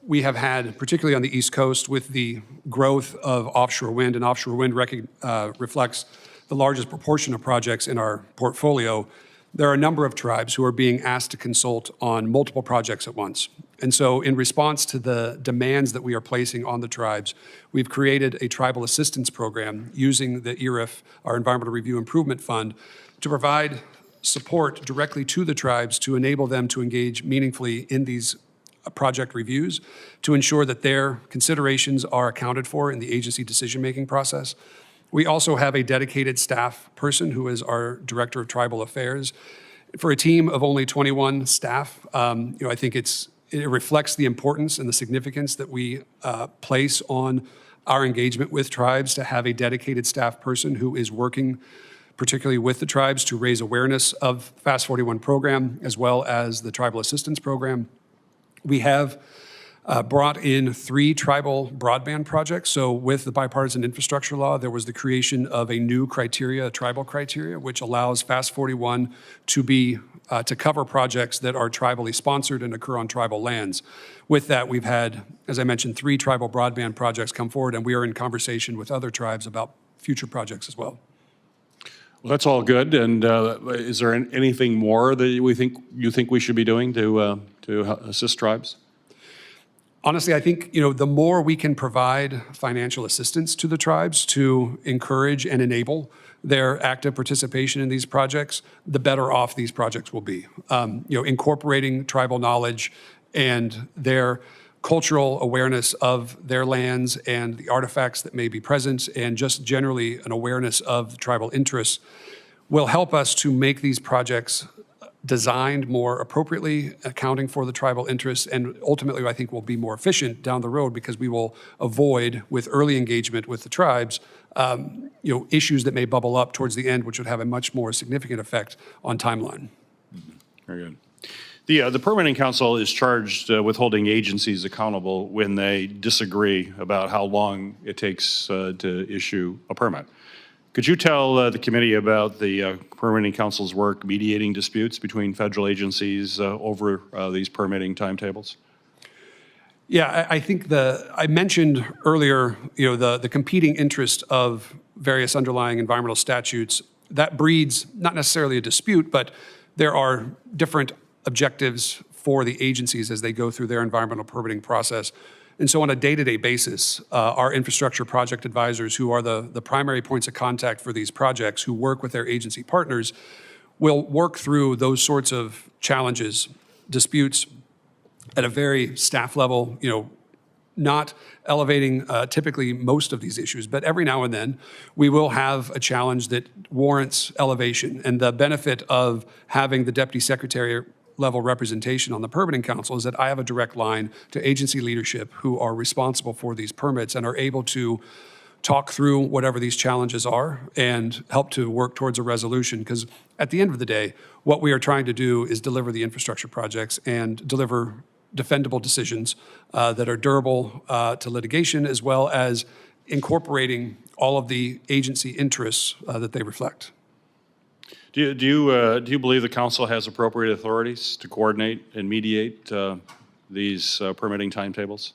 Speaker 2: we have had, particularly on the East Coast, with the growth of offshore wind, and offshore wind reflects the largest proportion of projects in our portfolio. There are a number of tribes who are being asked to consult on multiple projects at once. And so in response to the demands that we are placing on the tribes, we've created a tribal assistance program using the ERIF, our Environmental Review Improvement Fund, to provide support directly to the tribes to enable them to engage meaningfully in these project reviews, to ensure that their considerations are accounted for in the agency decision-making process. We also have a dedicated staff person who is our Director of Tribal Affairs. For a team of only 21 staff, I think it reflects the importance and the significance that we place on our engagement with tribes to have a dedicated staff person who is working particularly with the tribes to raise awareness of Fast 41 program as well as the Tribal Assistance Program. We have brought in 3 tribal broadband projects. So with the bipartisan infrastructure law, there was the creation of a new criteria, a tribal criteria, which allows Fast 41 to cover projects that are tribally sponsored and occur on tribal lands. With that, we've had, as I mentioned, 3 tribal broadband projects come forward, and we are in conversation with other tribes about future projects as well.
Speaker 1: Well, that's all good. And is there anything more that you think we should be doing to assist tribes?
Speaker 2: Honestly, I think, the more we can provide financial assistance to the tribes to encourage and enable their active participation in these projects, the better off these projects will be. Incorporating tribal knowledge and their cultural awareness of their lands and the artifacts that may be present, and just generally an awareness of the tribal interests, will help us to make these projects designed more appropriately, accounting for the tribal interests, and ultimately I think will be more efficient down the road because we will avoid, with early engagement with the tribes, issues that may bubble up towards the end, which would have a much more significant effect on timeline.
Speaker 1: Very good. The Permitting Council is charged with holding agencies accountable when they disagree about how long it takes to issue a permit. Could you tell the committee about the Permitting Council's work mediating disputes between federal agencies over these permitting timetables?
Speaker 2: Yeah, I think I mentioned earlier, the competing interest of various underlying environmental statutes. That breeds not necessarily a dispute, but there are different objectives for the agencies as they go through their environmental permitting process. And so on a day-to-day basis, our infrastructure project advisors, who are the primary points of contact for these projects, who work with their agency partners, will work through those sorts of challenges, disputes at a very staff level, not elevating typically most of these issues, but every now and then we will have a challenge that warrants elevation. And the benefit of having the deputy secretary level representation on the Permitting Council is that I have a direct line to agency leadership who are responsible for these permits and are able to talk through whatever these challenges are and help to work towards a resolution. Because at the end of the day, what we are trying to do is deliver the infrastructure projects and deliver defendable decisions that are durable to litigation, as well as incorporating all of the agency interests that they reflect.
Speaker 1: Do you believe the council has appropriate authorities to coordinate and mediate these permitting timetables?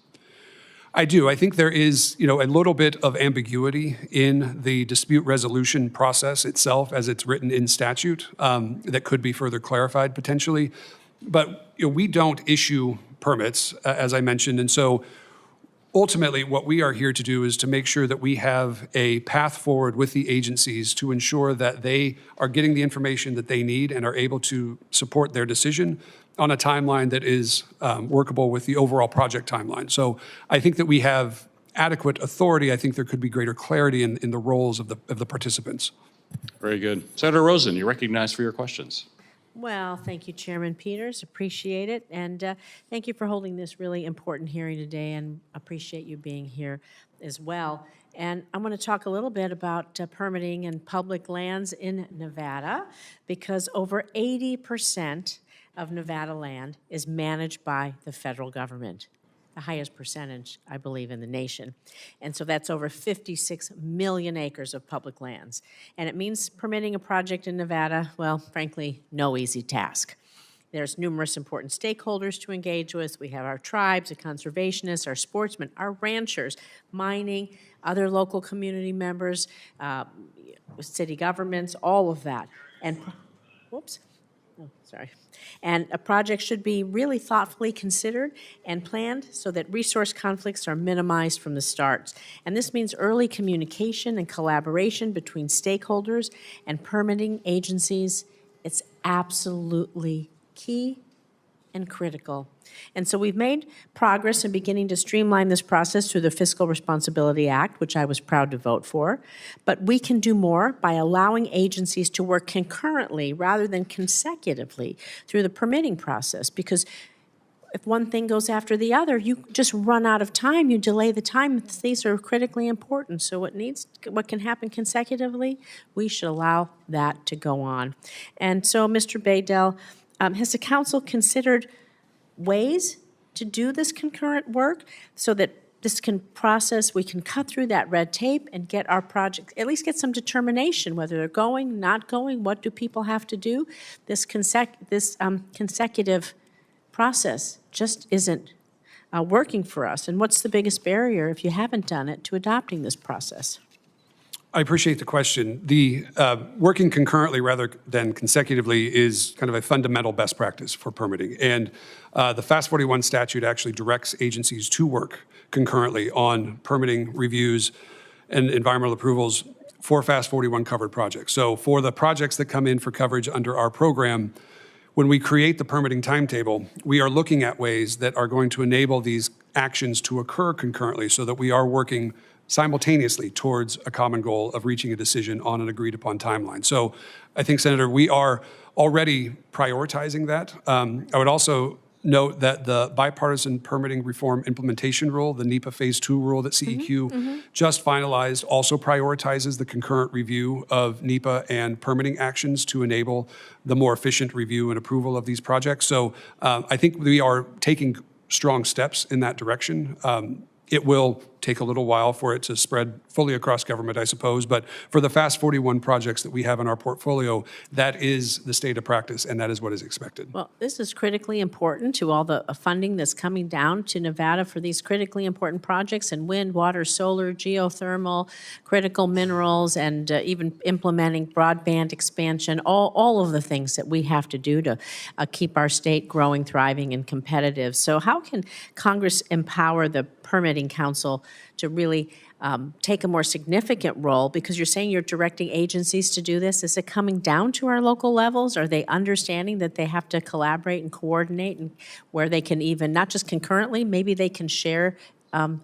Speaker 2: I do. I think there is, a little bit of ambiguity in the dispute resolution process itself as it's written in statute that could be further clarified potentially. But we don't issue permits, as I mentioned, and so ultimately, what we are here to do is to make sure that we have a path forward with the agencies to ensure that they are getting the information that they need and are able to support their decision on a timeline that is workable with the overall project timeline. So I think that we have adequate authority. I think there could be greater clarity in the roles of the participants.
Speaker 1: Very good. Senator Rosen, you're recognized for your questions.
Speaker 5: Well, thank you, Chairman Peters. Appreciate it. And thank you for holding this really important hearing today, and appreciate you being here as well. And I want to talk a little bit about permitting and public lands in Nevada, because over 80% of Nevada land is managed by the federal government, the highest percentage, I believe, in the nation. And so that's over 56 million acres of public lands. And it means permitting a project in Nevada, well, frankly, no easy task. There's numerous important stakeholders to engage with. We have our tribes, the conservationists, our sportsmen, our ranchers, mining, other local community members, city governments, all of that. And, whoops. Oh, sorry. And a project should be really thoughtfully considered and planned so that resource conflicts are minimized from the start. And this means early communication and collaboration between stakeholders and permitting agencies. It's absolutely key and critical. And so we've made progress in beginning to streamline this process through the Fiscal Responsibility Act, which I was proud to vote for. But we can do more by allowing agencies to work concurrently rather than consecutively through the permitting process, because if one thing goes after the other, you just run out of time. You delay the time. These are critically important. So what can happen consecutively, we should allow that to go on. And so, Mr. Baydell, has the council considered ways to do this concurrent work so that this we can cut through that red tape and get our project, at least get some determination whether they're going, not going, what do people have to do? This consecutive process just isn't working for us. And what's the biggest barrier, if you haven't done it, to adopting this process?
Speaker 2: I appreciate the question. The working concurrently rather than consecutively is kind of a fundamental best practice for permitting. And the FAST 41 statute actually directs agencies to work concurrently on permitting reviews and environmental approvals for FAST 41 covered projects. So for the projects that come in for coverage under our program, when we create the permitting timetable, we are looking at ways that are going to enable these actions to occur concurrently so that we are working simultaneously towards a common goal of reaching a decision on an agreed upon timeline. So I think, Senator, we are already prioritizing that. I would also note that the bipartisan permitting reform implementation rule, the NEPA Phase 2 rule that CEQ just finalized, also prioritizes the concurrent review of NEPA and permitting actions to enable the more efficient review and approval of these projects. So I think we are taking strong steps in that direction. It will take a little while for it to spread fully across government, I suppose. But for the FAST 41 projects that we have in our portfolio, that is the state of practice, and that is what is expected.
Speaker 5: Well, this is critically important to all the funding that's coming down to Nevada for these critically important projects in wind, water, solar, geothermal, critical minerals, and even implementing broadband expansion, all of the things that we have to do to keep our state growing, thriving, and competitive. So how can Congress empower the Permitting Council to really take a more significant role? Because you're saying you're directing agencies to do this. Is it coming down to our local levels? Are they understanding that they have to collaborate and coordinate, and where they can even, not just concurrently, maybe they can share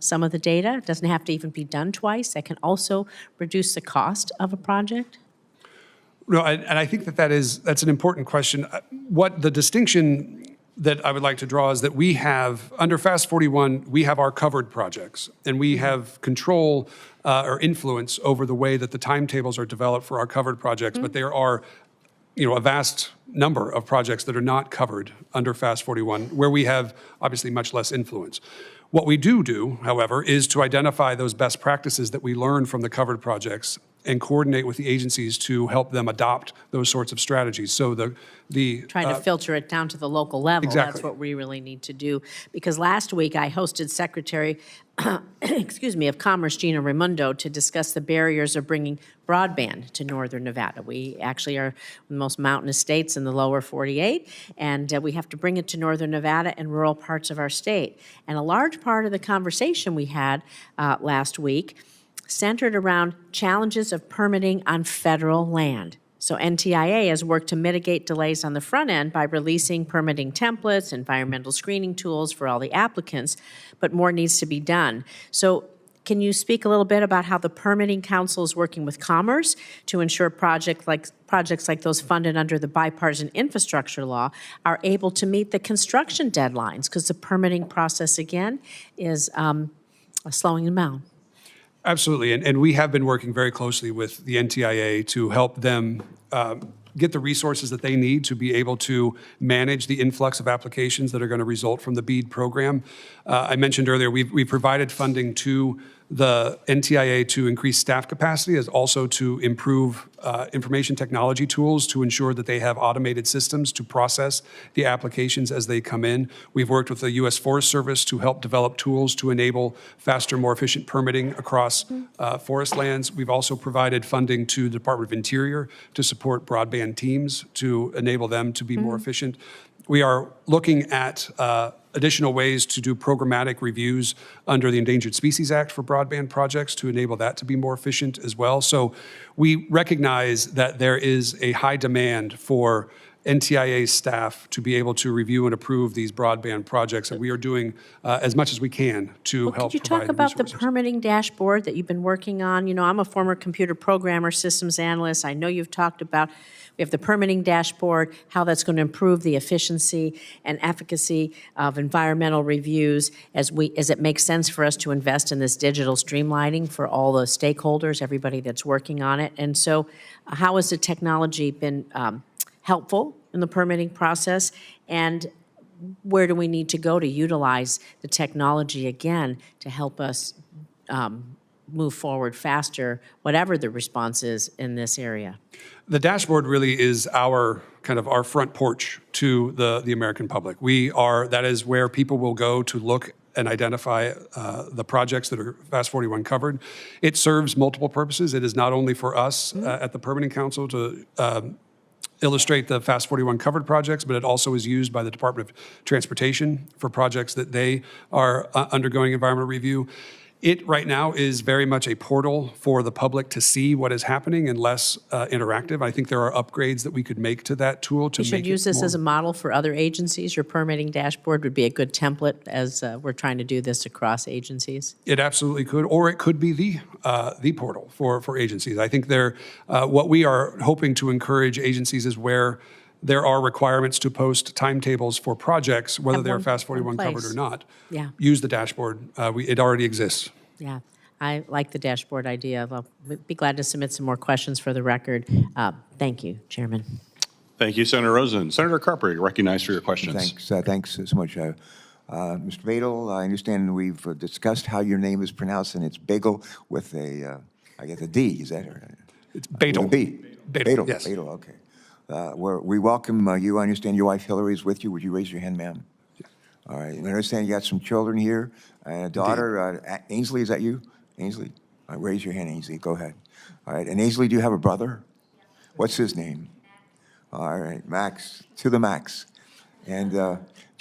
Speaker 5: some of the data? It doesn't have to even be done twice. That can also reduce the cost of a project?
Speaker 2: No, and I think that's an important question. What the distinction that I would like to draw is that we have, under FAST 41, we have our covered projects, and we have control or influence over the way that the timetables are developed for our covered projects, but there are a vast number of projects that are not covered under FAST 41, where we have obviously much less influence. What we do, however, is to identify those best practices that we learn from the covered projects and coordinate with the agencies to help them adopt those sorts of strategies. So
Speaker 5: trying to filter it down to the local level.
Speaker 2: Exactly.
Speaker 5: That's what we really need to do. Because last week I hosted Secretary, of Commerce Gina Raimondo to discuss the barriers of bringing broadband to northern Nevada. We actually are one of the most mountainous states in the lower 48, and we have to bring it to northern Nevada and rural parts of our state. And a large part of the conversation we had last week centered around challenges of permitting on federal land. So NTIA has worked to mitigate delays on the front end by releasing permitting templates, environmental screening tools for all the applicants, but more needs to be done. So can you speak a little bit about how the Permitting Council is working with Commerce to ensure projects like those funded under the bipartisan infrastructure law are able to meet the construction deadlines? Because the permitting process, again, is slowing them down.
Speaker 2: Absolutely, and we have been working very closely with the NTIA to help them get the resources that they need to be able to manage the influx of applications that are going to result from the BEAD program. I mentioned earlier, we provided funding to the NTIA to increase staff capacity, as also to improve information technology tools to ensure that they have automated systems to process the applications as they come in. We've worked with the U.S. Forest Service to help develop tools to enable faster, more efficient permitting across forest lands. We've also provided funding to the Department of Interior to support broadband teams to enable them to be more efficient. We are looking at additional ways to do programmatic reviews under the Endangered Species Act for broadband projects to enable that to be more efficient as well. So we recognize that there is a high demand for NTIA staff to be able to review and approve these broadband projects, and we are doing as much as we can to help provide
Speaker 5: Could you talk about the
Speaker 2: resources.
Speaker 5: permitting dashboard that you've been working on? You know, I'm a former computer programmer, systems analyst. I know you've talked about, we have the permitting dashboard, how that's going to improve the efficiency and efficacy of environmental reviews as it makes sense for us to invest in this digital streamlining for all the stakeholders, everybody that's working on it. And so how has the technology been helpful in the permitting process, and where do we need to go to utilize the technology again to help us move forward faster, whatever the response is in this area?
Speaker 2: The dashboard really is our kind of our front porch to the American public. That is where people will go to look and identify the projects that are Fast 41 covered. It serves multiple purposes. It is not only for us at the Permitting Council to illustrate the Fast 41 covered projects, but it also is used by the Department of Transportation for projects that they are undergoing environmental review. It right now is very much a portal for the public to see what is happening and less interactive. I think there are upgrades that we could make to that tool to make it more.
Speaker 5: You should use this as a model for other agencies. Your permitting dashboard would be a good template as we're trying to do this across agencies.
Speaker 2: It absolutely could, or it could be the portal for agencies. I think what we are hoping to encourage agencies is where there are requirements to post timetables for projects, whether they're Fast 41 covered or not.
Speaker 5: Yeah.
Speaker 2: Use the dashboard. It already exists.
Speaker 5: Yeah, I like the dashboard idea. I'll be glad to submit some more questions for the record. Thank you, Chairman.
Speaker 1: Thank you, Senator Rosen. Senator Carper, you're recognized for your questions.
Speaker 6: Thanks so much. Mr. Badel, I understand we've discussed how your name is pronounced, and it's Bagel with I guess a D, is that right?
Speaker 2: It's Badel.
Speaker 6: With a B.
Speaker 2: Badel, yes.
Speaker 6: Badel, okay. We welcome you. I understand your wife Hillary is with you. Would you raise your hand, ma'am? Yeah. All right. And I understand you got some children here. A daughter, Ainsley, is that you? Ainsley? All right, raise your hand, Ainsley. Go ahead. All right. And Ainsley, do you have a brother? What's his name? All right. Max, to the max. And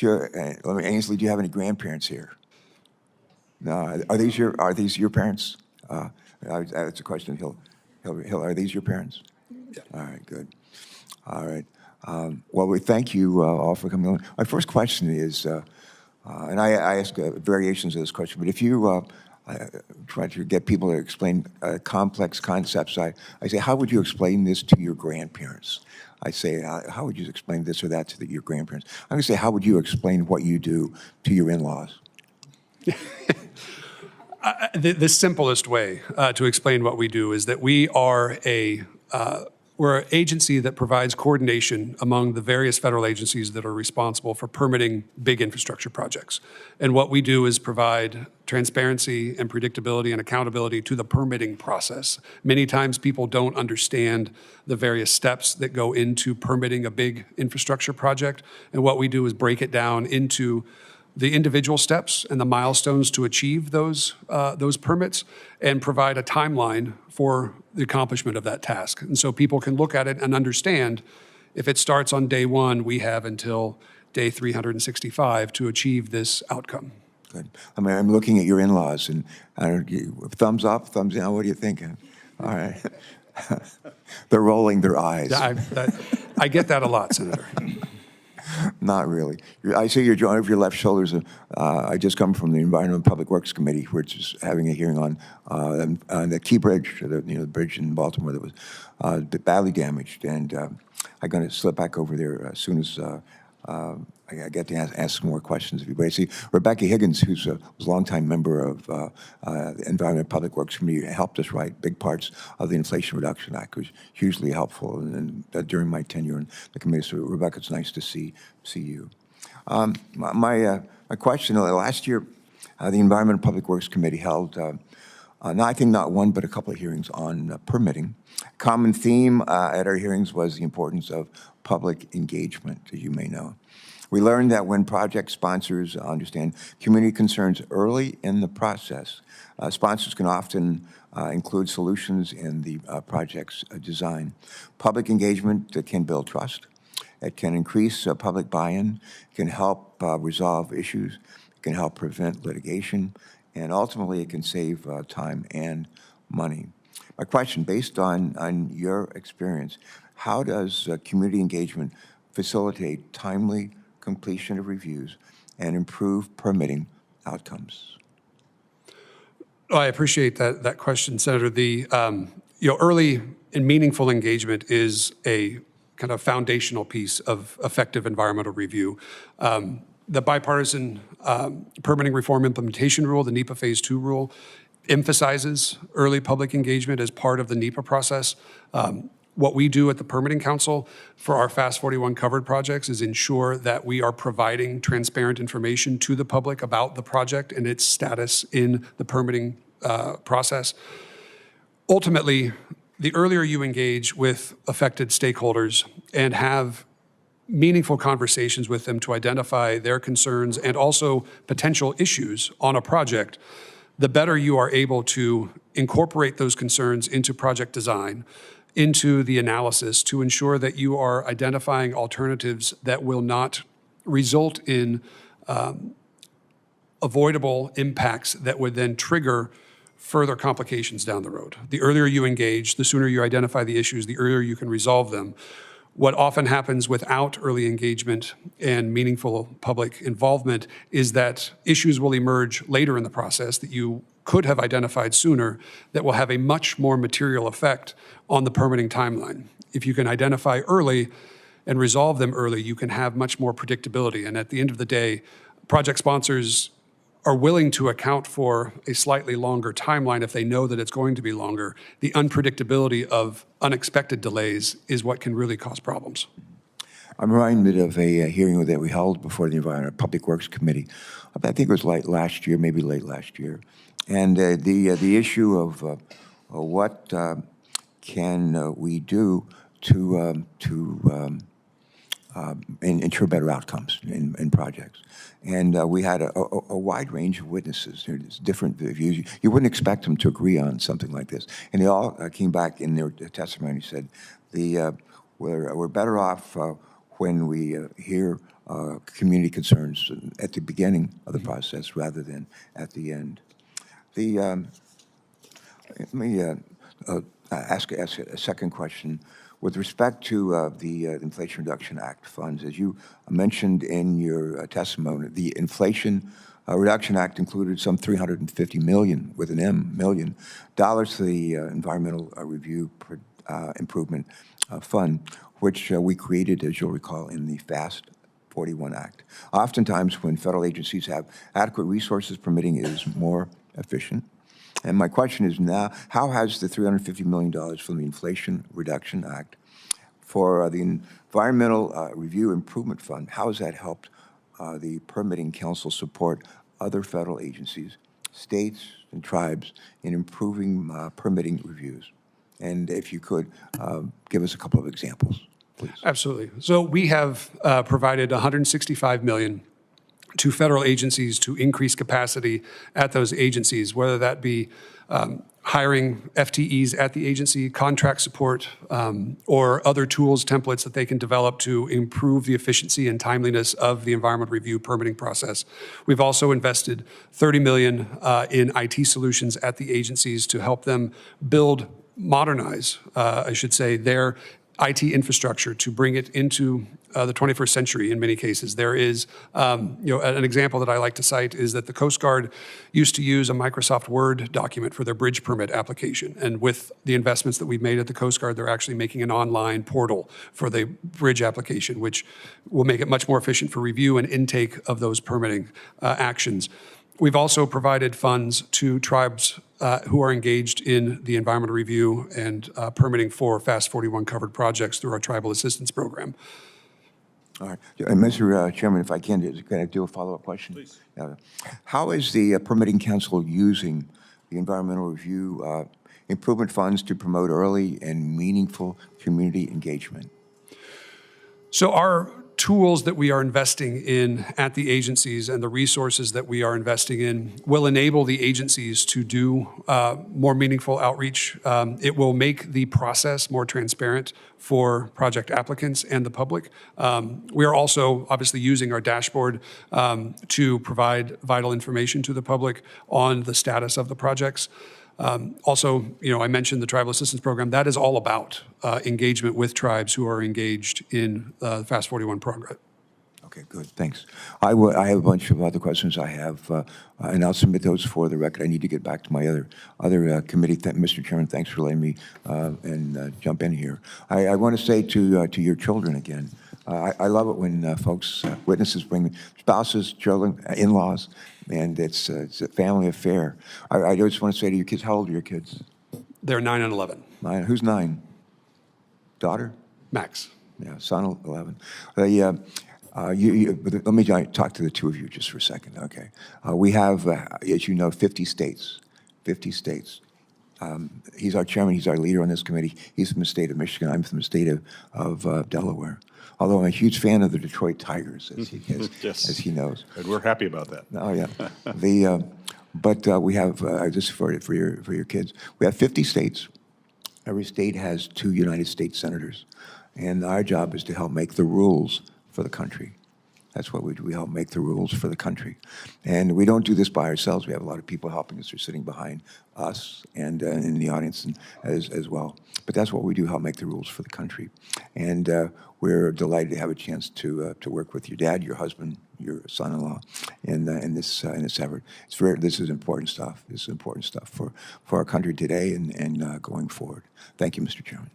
Speaker 6: Ainsley, do you have any grandparents here? No. Are these your parents? That's a question. Are these your parents? Yeah. All right. Good. All right. Well, we thank you all for coming on. My first question is, and I ask variations of this question, but if you try to get people to explain complex concepts, I say, how would you explain this to your grandparents? I say, how would you explain this or that to your grandparents? I'm going to say, how would you explain what you do to your in-laws?
Speaker 2: The simplest way to explain what we do is that we're an agency that provides coordination among the various federal agencies that are responsible for permitting big infrastructure projects. And what we do is provide transparency and predictability and accountability to the permitting process. Many times people don't understand the various steps that go into permitting a big infrastructure project. And what we do is break it down into the individual steps and the milestones to achieve those permits and provide a timeline for the accomplishment of that task. And so people can look at it and understand if it starts on day one, we have until day 365 to achieve this outcome.
Speaker 6: Good. I mean, I'm looking at your in-laws, and thumbs up, thumbs down, what are you thinking? All right. They're rolling their eyes.
Speaker 2: I get that a lot, Senator.
Speaker 6: Not really. I see you're drawing over your left shoulders. I just come from the Environment and Public Works Committee, which is having a hearing on the Key Bridge, the bridge in Baltimore that was badly damaged. And I'm going to slip back over there as soon as I get to ask more questions of you. But I see Rebecca Higgins, who's was a longtime member of the Environment and Public Works Committee, helped us write big parts of the Inflation Reduction Act, which was hugely helpful during my tenure in the committee. So, Rebecca, it's nice to see you. My question, last year, the Environment and Public Works Committee held, I think not one, but a couple of hearings on permitting. Common theme at our hearings was the importance of public engagement, as you may know. We learned that when project sponsors understand community concerns early in the process, sponsors can often include solutions in the project's design. Public engagement can build trust. It can increase public buy-in, can help resolve issues, it can help prevent litigation, and ultimately it can save time and money. My question, based on your experience, how does community engagement facilitate timely completion of reviews and improve permitting outcomes?
Speaker 2: I appreciate that question, Senator. The early and meaningful engagement is a kind of foundational piece of effective environmental review. The bipartisan permitting reform implementation rule, the NEPA Phase 2 rule, emphasizes early public engagement as part of the NEPA process. What we do at the Permitting Council for our Fast 41 covered projects is ensure that we are providing transparent information to the public about the project and its status in the permitting process. Ultimately, the earlier you engage with affected stakeholders and have meaningful conversations with them to identify their concerns and also potential issues on a project, the better you are able to incorporate those concerns into project design, into the analysis, to ensure that you are identifying alternatives that will not result in avoidable impacts that would then trigger further complications down the road. The earlier you engage, the sooner you identify the issues, the earlier you can resolve them. What often happens without early engagement and meaningful public involvement is that issues will emerge later in the process that you could have identified sooner that will have a much more material effect on the permitting timeline. If you can identify early and resolve them early, you can have much more predictability. And at the end of the day, project sponsors are willing to account for a slightly longer timeline if they know that it's going to be longer. The unpredictability of unexpected delays is what can really cause problems.
Speaker 6: I'm reminded of a hearing that we held before the Environment and Public Works Committee. I think it was late last year, maybe late last year. And the issue of what can we do to ensure better outcomes in projects. And we had a wide range of witnesses. There's different views. You wouldn't expect them to agree on something like this. And they all came back in their testimony and said, we're better off when we hear community concerns at the beginning of the process rather than at the end. Let me ask a second question. With respect to the Inflation Reduction Act funds, as you mentioned in your testimony, the Inflation Reduction Act included some $350 million, with an M, million, dollars to the Environmental Review Improvement Fund, which we created, as you'll recall, in the Fast 41 Act. Oftentimes, when federal agencies have adequate resources, permitting is more efficient. And my question is now, how has the $350 million from the Inflation Reduction Act for the Environmental Review Improvement Fund, how has that helped the Permitting Council support other federal agencies, states, and tribes in improving permitting reviews? And if you could, give us a couple of examples, please.
Speaker 2: Absolutely. So we have provided $165 million to federal agencies to increase capacity at those agencies, whether that be hiring FTEs at the agency, contract support, or other tools, templates that they can develop to improve the efficiency and timeliness of the environmental review permitting process. We've also invested $30 million in IT solutions at the agencies to help them modernize, I should say, their IT infrastructure to bring it into the 21st century in many cases. There is, an example that I like to cite is that the Coast Guard used to use a Microsoft Word document for their bridge permit application. And with the investments that we've made at the Coast Guard, they're actually making an online portal for the bridge application, which will make it much more efficient for review and intake of those permitting actions. We've also provided funds to tribes who are engaged in the environmental review and permitting for FAST 41 covered projects through our Tribal Assistance Program.
Speaker 6: All right. And Mr. Chairman, if I can I do a follow-up question? Please. How is the Permitting Council using the environmental review improvement funds to promote early and meaningful community engagement?
Speaker 2: So our tools that we are investing in at the agencies and the resources that we are investing in will enable the agencies to do more meaningful outreach. It will make the process more transparent for project applicants and the public. We are also obviously using our dashboard to provide vital information to the public on the status of the projects. Also, I mentioned the Tribal Assistance Program. That is all about engagement with tribes who are engaged in the FAST 41 program.
Speaker 6: Okay, good, thanks. I have a bunch of other questions I have, and I'll submit those for the record. I need to get back to my other committee. Mr. Chairman, thanks for letting me jump in here. I want to say to your children again, I love it when witnesses bring spouses, children, in-laws, and it's a family affair. I just want to say to your kids, how old are your kids?
Speaker 2: They're 9 and 11.
Speaker 6: 9. Who's 9? Daughter?
Speaker 2: Max.
Speaker 6: Yeah, son 11. Let me talk to the two of you just for a second, okay? We have, as you know, 50 states. 50 states. He's our chairman. He's our leader on this committee. He's from the state of Michigan. I'm from the state of Delaware. Although I'm a huge fan of the Detroit Tigers, as he knows.
Speaker 1: And we're happy about that.
Speaker 6: Oh, yeah. But we have, just for your kids, we have 50 states. Every state has 2 United States senators. And our job is to help make the rules for the country. That's what we do. We help make the rules for the country. And we don't do this by ourselves. We have a lot of people helping us. They're sitting behind us and in the audience as well. But that's what we do, help make the rules for the country. And we're delighted to have a chance to work with your dad, your husband, your son-in-law in this effort. This is important stuff. This is important stuff for our country today and going forward. Thank you, Mr. Chairman.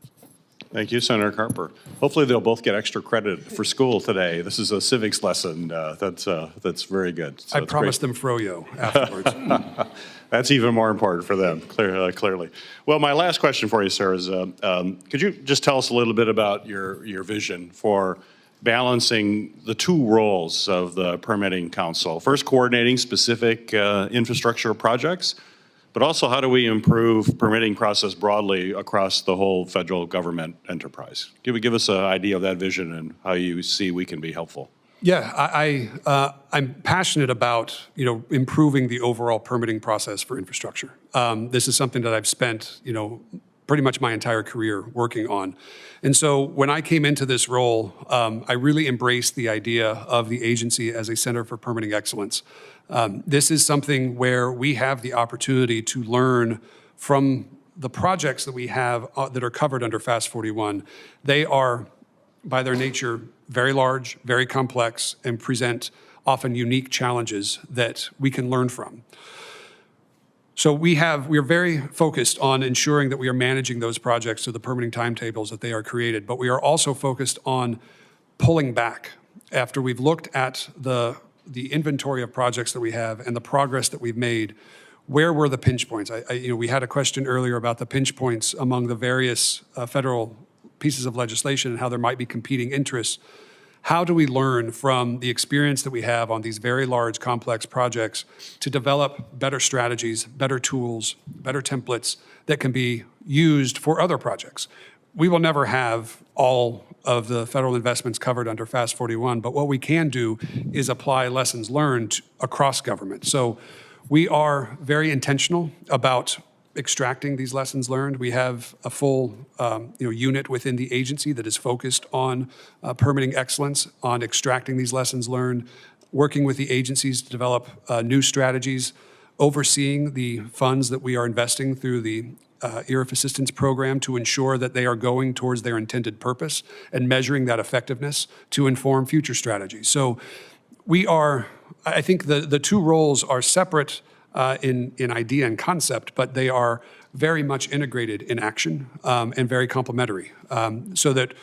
Speaker 1: Thank you, Senator Carper. Hopefully they'll both get extra credit for school today. This is a civics lesson. That's very good. So
Speaker 2: I promised them froyo afterwards.
Speaker 1: That's even more important for them, clearly. Well, my last question for you, sir, is could you just tell us a little bit about your vision for balancing the 2 roles of the Permitting Council? First, coordinating specific infrastructure projects, but also how do we improve permitting process broadly across the whole federal government enterprise? Give us an idea of that vision and how you see we can be helpful.
Speaker 2: Yeah, I'm passionate about improving the overall permitting process for infrastructure. This is something that I've spent pretty much my entire career working on, and so when I came into this role, I really embraced the idea of the agency as a center for permitting excellence. This is something where we have the opportunity to learn from the projects that we have that are covered under FAST 41. They are, by their nature, very large, very complex, and present often unique challenges that we can learn from. So we are very focused on ensuring that we are managing those projects to the permitting timetables that they are created, but we are also focused on pulling back after we've looked at the inventory of projects that we have and the progress that we've made. Where were the pinch points? We had a question earlier about the pinch points among the various federal pieces of legislation and how there might be competing interests. How do we learn from the experience that we have on these very large, complex projects to develop better strategies, better tools, better templates that can be used for other projects? We will never have all of the federal investments covered under FAST 41, but what we can do is apply lessons learned across government. So we are very intentional about extracting these lessons learned. We have a full unit within the agency that is focused on permitting excellence, on extracting these lessons learned, working with the agencies to develop new strategies, overseeing the funds that we are investing through the ERF assistance program to ensure that they are going towards their intended purpose and measuring that effectiveness to inform future strategies. So I think the two roles are separate in idea and concept, but they are very much integrated in action and very complementary. So that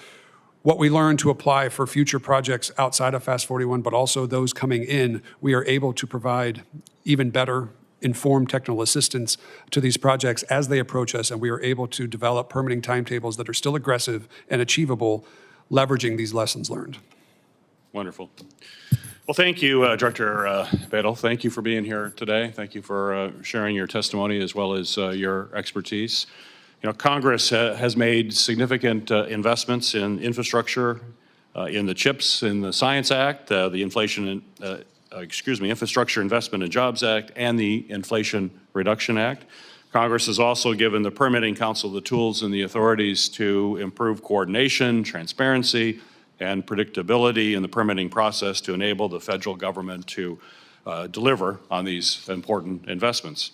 Speaker 2: what we learn to apply for future projects outside of Fast 41, but also those coming in, we are able to provide even better informed technical assistance to these projects as they approach us, and we are able to develop permitting timetables that are still aggressive and achievable, leveraging these lessons learned.
Speaker 1: Wonderful. Well, thank you, Director Badel. Thank you for being here today. Thank you for sharing your testimony as well as your expertise. You know, Congress has made significant investments in infrastructure, in the CHIPS, in the Science Act, the Infrastructure Investment and Jobs Act, and the Inflation Reduction Act. Congress has also given the Permitting Council the tools and the authorities to improve coordination, transparency, and predictability in the permitting process to enable the federal government to deliver on these important investments.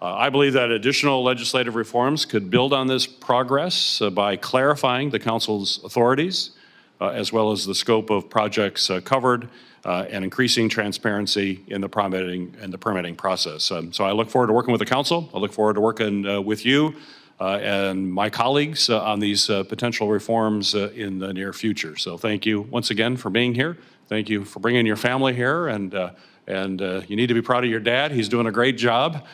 Speaker 1: I believe that additional legislative reforms could build on this progress by clarifying the Council's authorities, as well as the scope of projects covered, and increasing transparency in the permitting process. So I look forward to working with the Council. I look forward to working with you and my colleagues on these potential reforms in the near future. So thank you once again for being here. Thank you for bringing your family here, and you need to be proud of your dad. He's doing a great job.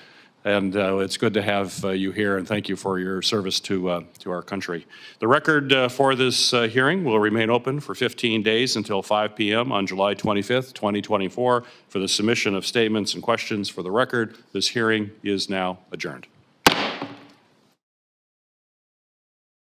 Speaker 1: And it's good to have you here, and thank you for your service to our country. The record for this hearing will remain open for 15 days until 5 p.m. on July 25th, 2024 for the submission of statements and questions for the record. This hearing is now adjourned.